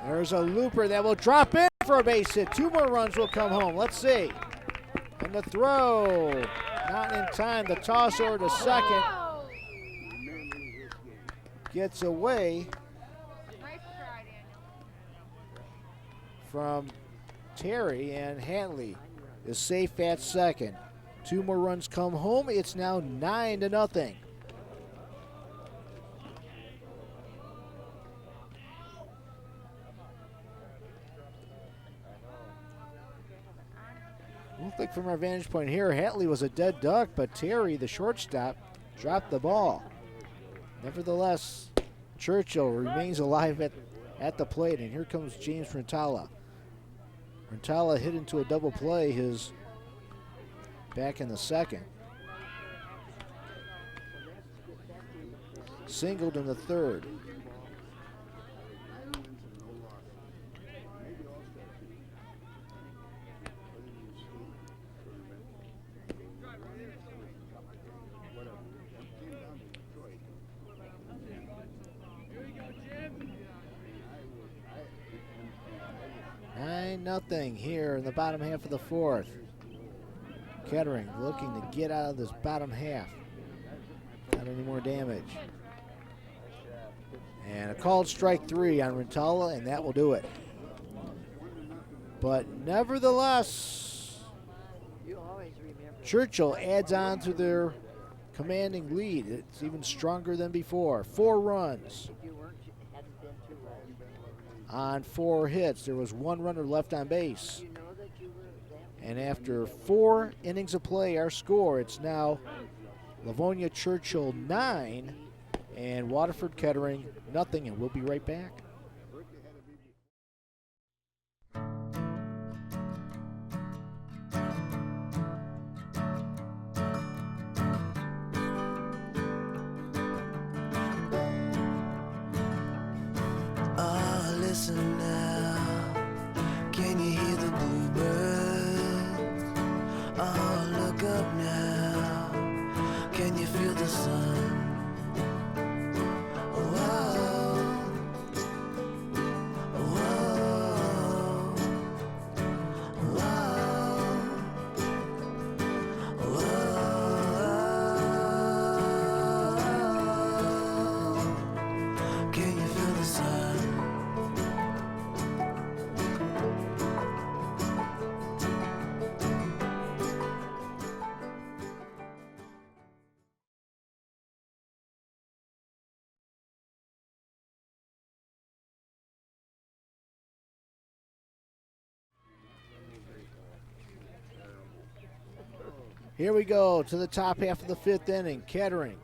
There's a looper that will drop in for a base hit. 2 more runs will come home. Let's see. And the throw, not in time. The toss over to second. Gets away from Terry, and Hanley is safe at second. 2 more runs come home. It's now 9-0. I think from our vantage point here, Hatley was a dead duck, but Terry, the shortstop, dropped the ball. Nevertheless, Churchill remains alive at the plate, and here comes James Rentala. Rentala hit into a double play his back in the second. Singled in the third. Nothing here in the bottom half of the fourth. Kettering looking to get out of this bottom half. Not any more damage. And a called strike 3 on Rentala, and that will do it. But nevertheless, Churchill adds on to their commanding lead. It's even stronger than before. 4 runs on 4 hits. There was 1 runner left on base. And after 4 innings of play, our score, it's now Livonia Churchill 9 and Waterford Kettering nothing, and we'll be right back. Listen now, can you hear the bluebirds? Oh, look up now, can you feel the sun? Here we go to the top half of the 5th inning. Kettering.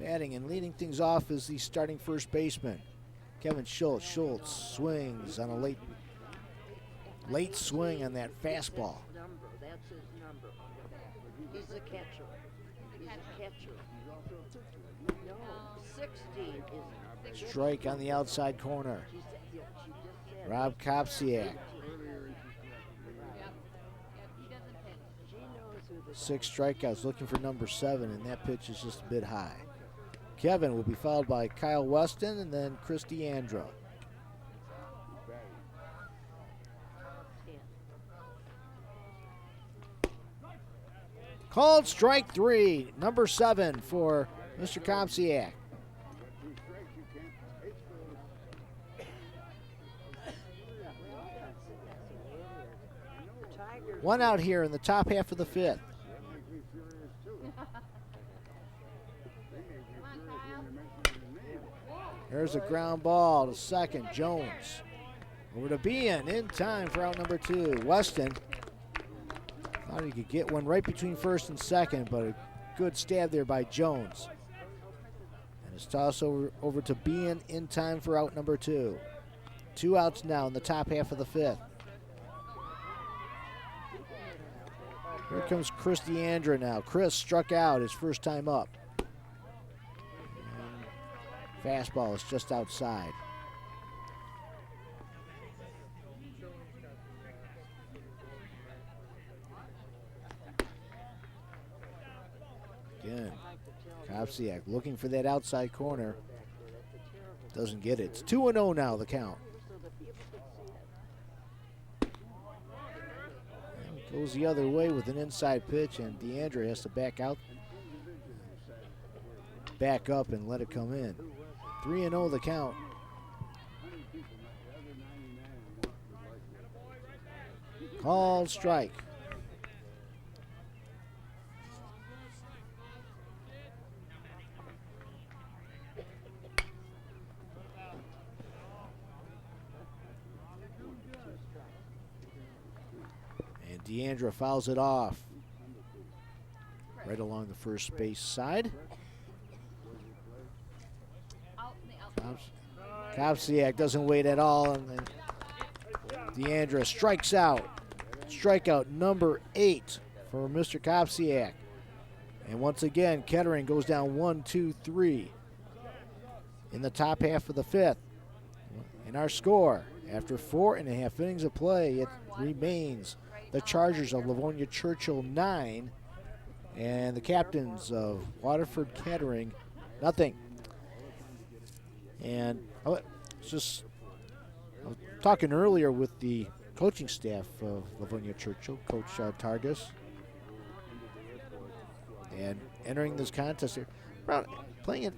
Batting and leading things off is the starting first baseman, Kevin Schultz. Schultz swings on a late swing on that fastball. That's his number. He's a catcher. He's a catcher. No, 16 is. Strike on the outside corner. Rob Kopsiak. 6 strikeouts, looking for number 7, and that pitch is just a bit high. Kevin will be followed by Kyle Weston and then Chris DeAndra. Called strike 3, number 7 for Mr. Kopsiak. One out here in the top half of the 5th. There's a ground ball to second. Jones over to Bean in time for out number 2. Weston thought he could get one right between first and second, but a good stab there by Jones. And it's tossed over to Bean in time for out number 2. 2 outs now in the top half of the 5th. Here comes Chris DeAndra now. Chris struck out his first time up. Fastball is just outside. Again, Kopsiak looking for that outside corner. Doesn't get it. It's 2-0 now, the count. And goes the other way with an inside pitch, and DeAndre has to back up and let it come in. 3-0 the count. Called strike. And DeAndra fouls it off right along the first base side. Kopsiak doesn't wait at all, and then DeAndra strikes out. Strikeout number 8 for Mr. Kopsiak. And once again, Kettering goes down 1-2-3 in the top half of the 5th. And our score, after 4.5 innings of play, it remains the Chargers of Livonia Churchill 9 and the captains of Waterford Kettering nothing. And I was talking earlier with the coaching staff of Livonia Churchill, Coach Targus, and entering this contest here, playing at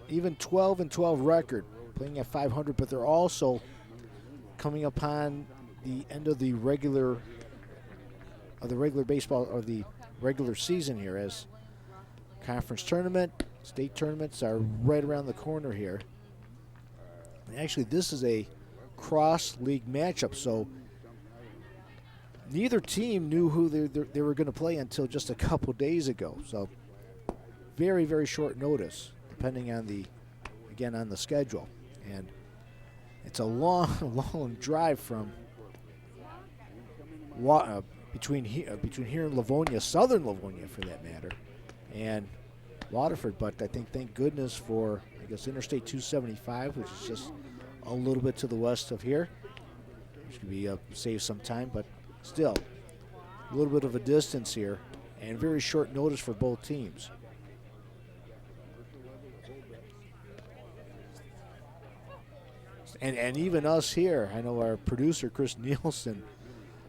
even 12-12 record, playing at 500, but they're also coming upon the end of the regular baseball or the regular season here, as conference tournament, state tournaments are right around the corner here. And actually, this is a cross-league matchup, so neither team knew who they were going to play until just a couple days ago. So very, very short notice, depending on on the schedule. And it's a long drive from between here and Livonia, southern Livonia for that matter, and Waterford. But I think, thank goodness for, I guess, Interstate 275, which is just a little bit to the west of here, which could be save some time, but still a little bit of a distance here, and very short notice for both teams. And even us here, I know our producer Chris Nielsen,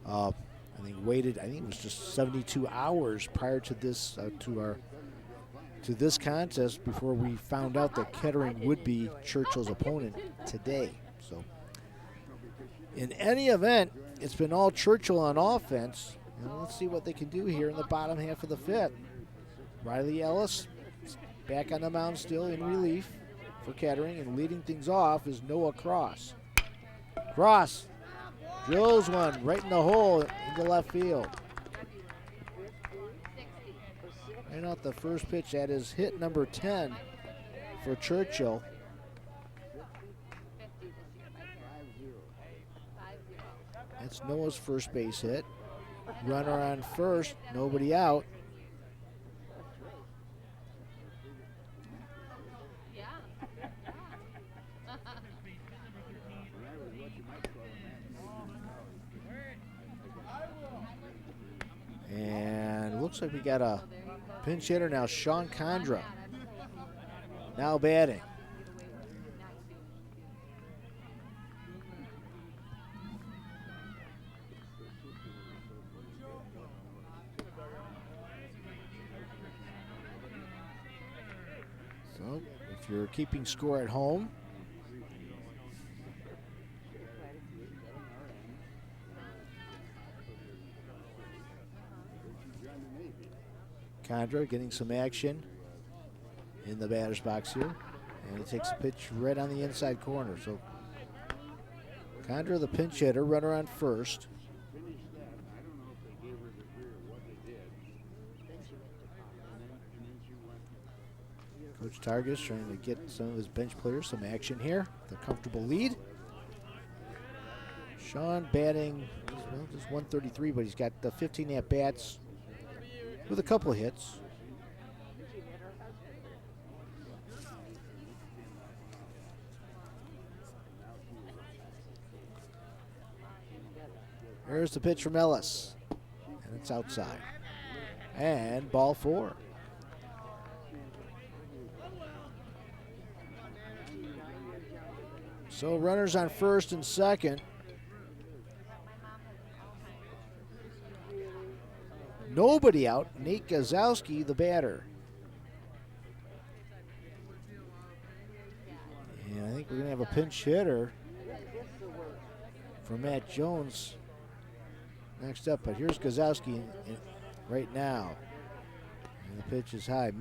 I think it was just 72 hours prior to this to this contest before we found out that Kettering would be Churchill's opponent today. So in any event, it's been all Churchill on offense. And let's see what they can do here in the bottom half of the 5th. Riley Ellis back on the mound still in relief. for Kettering, and leading things off is Noah Cross. Cross drills one right in the hole into left field. Right out the first pitch. That is hit number 10 for Churchill. That's Noah's first base hit. Runner on first, nobody out. And looks like we got a pinch hitter now, Sean Condra. Now batting. So if you're keeping score at home, Condra getting some action in the batter's box here. And he takes a pitch right on the inside corner. So Condra, the pinch hitter, runner on first. Coach Targus trying to get some of his bench players some action here. The comfortable lead. Sean batting, well, just 133, but he's got the 15 at-bats with a couple of hits. Here's the pitch from Ellis, and it's outside. And ball 4. So runners on first and second. Nobody out. Nate Gazowski, the batter. And I think we're going to have a pinch hitter for Matt Jones next up. But here's Gazowski right now. And the pitch is high.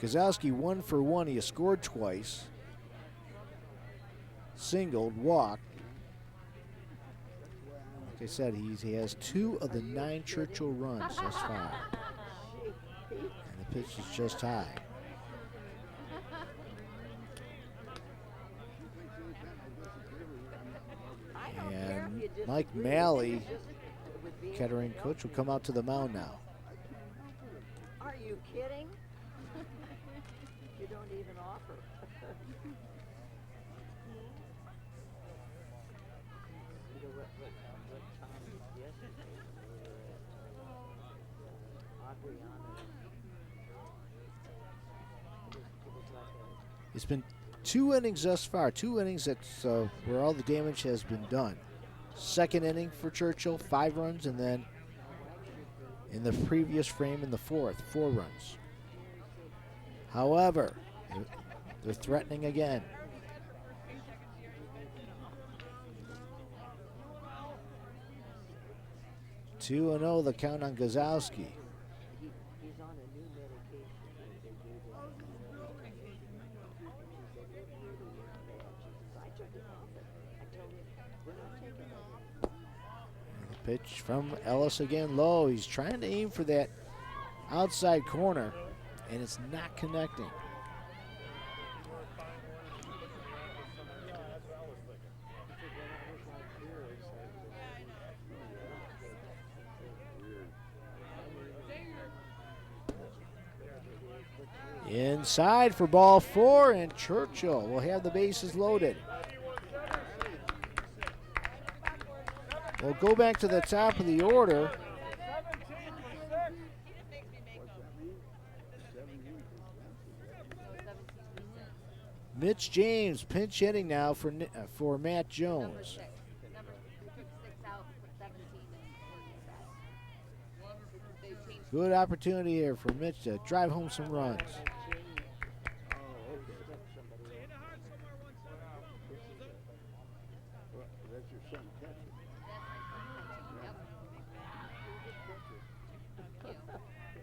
Gazowski 1 for 1. He has scored twice. Singled, walked. Like I said, he has 2 of the 9 Churchill runs thus far. And the pitch is just high. And Mike Malley, Kettering coach, will come out to the mound now. Are you kidding? You don't even offer. It's been 2 innings thus far. 2 innings that's where all the damage has been done. Second inning for Churchill, 5 runs, and then in the previous frame in the fourth, 4 runs. However, they're threatening again. Two and 0 the count on Gazowski. He's on a new medication. I took it off it. I told him, we're not taking it. Pitch from Ellis again, low. He's trying to aim for that outside corner, and it's not connecting. Inside for ball 4, and Churchill will have the bases loaded. We'll go back to the top of the order. Mitch James pinch hitting now for Matt Jones. Good opportunity here for Mitch to drive home some runs.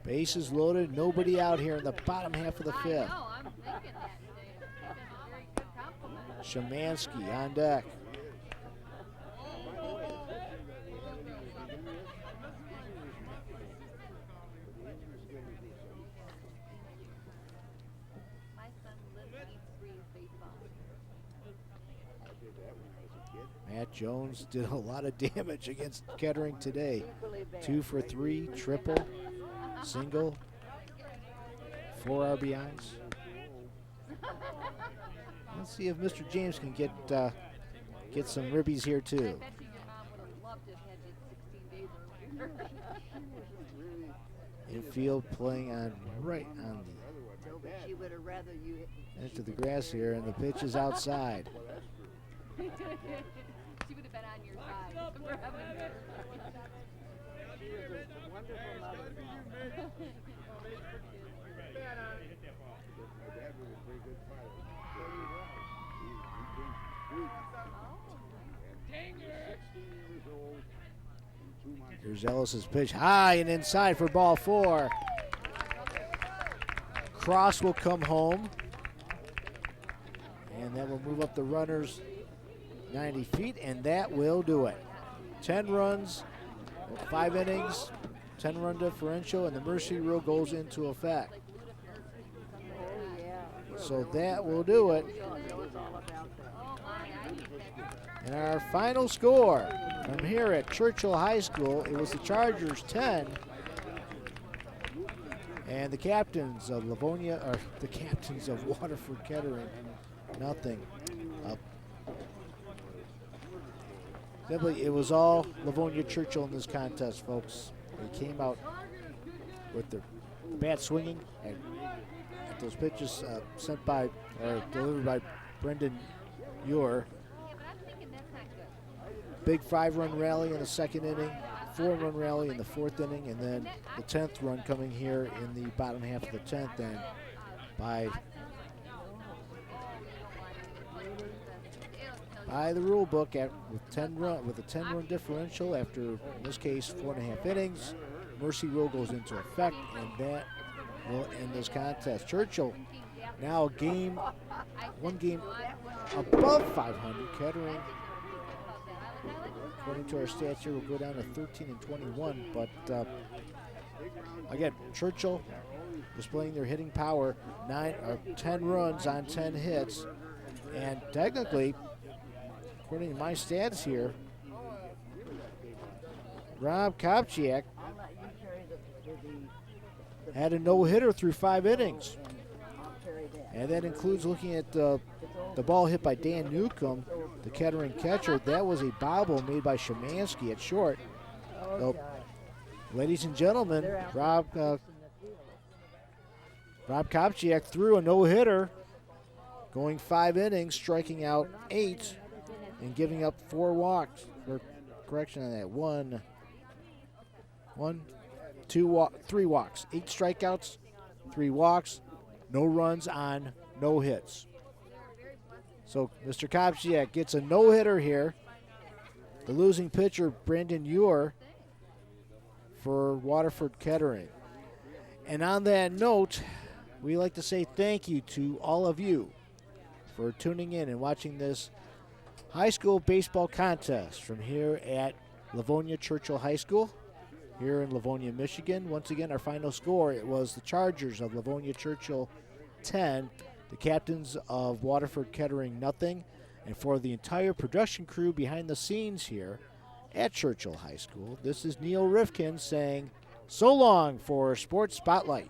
Bases loaded, nobody out here in the bottom half of the fifth. I'm thinking that today. That's a very good compliment. Szymanski on deck. My son lives, eats, breathes baseball. Matt Jones did a lot of damage against Kettering today. 2 for 3, triple, single, 4 RBIs. Let's see if Mr. James can get some ribbies here too. I bet you your mom would have loved to have had you 16 days earlier. Infield playing on right on She would have rather you. the edge of the grass here, and the pitch is outside. She would have been on your side. For heaven's sake. She was a wonderful mother. Here's Ellis's pitch high and inside for ball 4. Cross will come home, and that will move up the runners 90 feet, and that will do it. 10 runs, 5 innings, 10-run differential, and the mercy rule goes into effect. So that will do it. And our final score from here at Churchill High School, it was the Chargers 10 and the captains of Livonia, or the captains of Waterford Kettering, nothing. Simply, it was all Livonia Churchill in this contest, folks. They came out with their bat swinging and those pitches sent by, or delivered by Brendan Ewer. Big 5-run rally in the second inning, 4-run rally in the 4th inning, and then the 10th run coming here in the bottom half of the 10th. And by the rule book, with a 10-run differential after, in this case, 4.5 innings, mercy rule goes into effect, and that will end this contest. Churchill now one game above 500. Kettering, according to our stats here, will go down to 13-21. But again, Churchill displaying their hitting power, 10 runs on 10 hits, and technically, according to my stats here, Rob Kopchiak had a no-hitter through 5 innings. And that includes looking at the ball hit by Dan Newcomb, the Kettering catcher. That was a bobble made by Szymanski at short. So, ladies and gentlemen, Rob Kopchiak threw a no-hitter, going 5 innings, striking out 8, and giving up 4 walks. Or correction on that, 3 walks, 8 strikeouts, 3 walks, no runs on no hits. So Mr. Kopchiak gets a no-hitter here. The losing pitcher, Brendan Ewer, for Waterford Kettering. And on that note, we like to say thank you to all of you for tuning in and watching this high school baseball contest from here at Livonia Churchill High School here in Livonia, Michigan. Once again, our final score, it was the Chargers of Livonia Churchill 10, the captains of Waterford Kettering nothing. And for the entire production crew behind the scenes here at Churchill High School, this is Neil Rifkin saying so long for Sports Spotlight.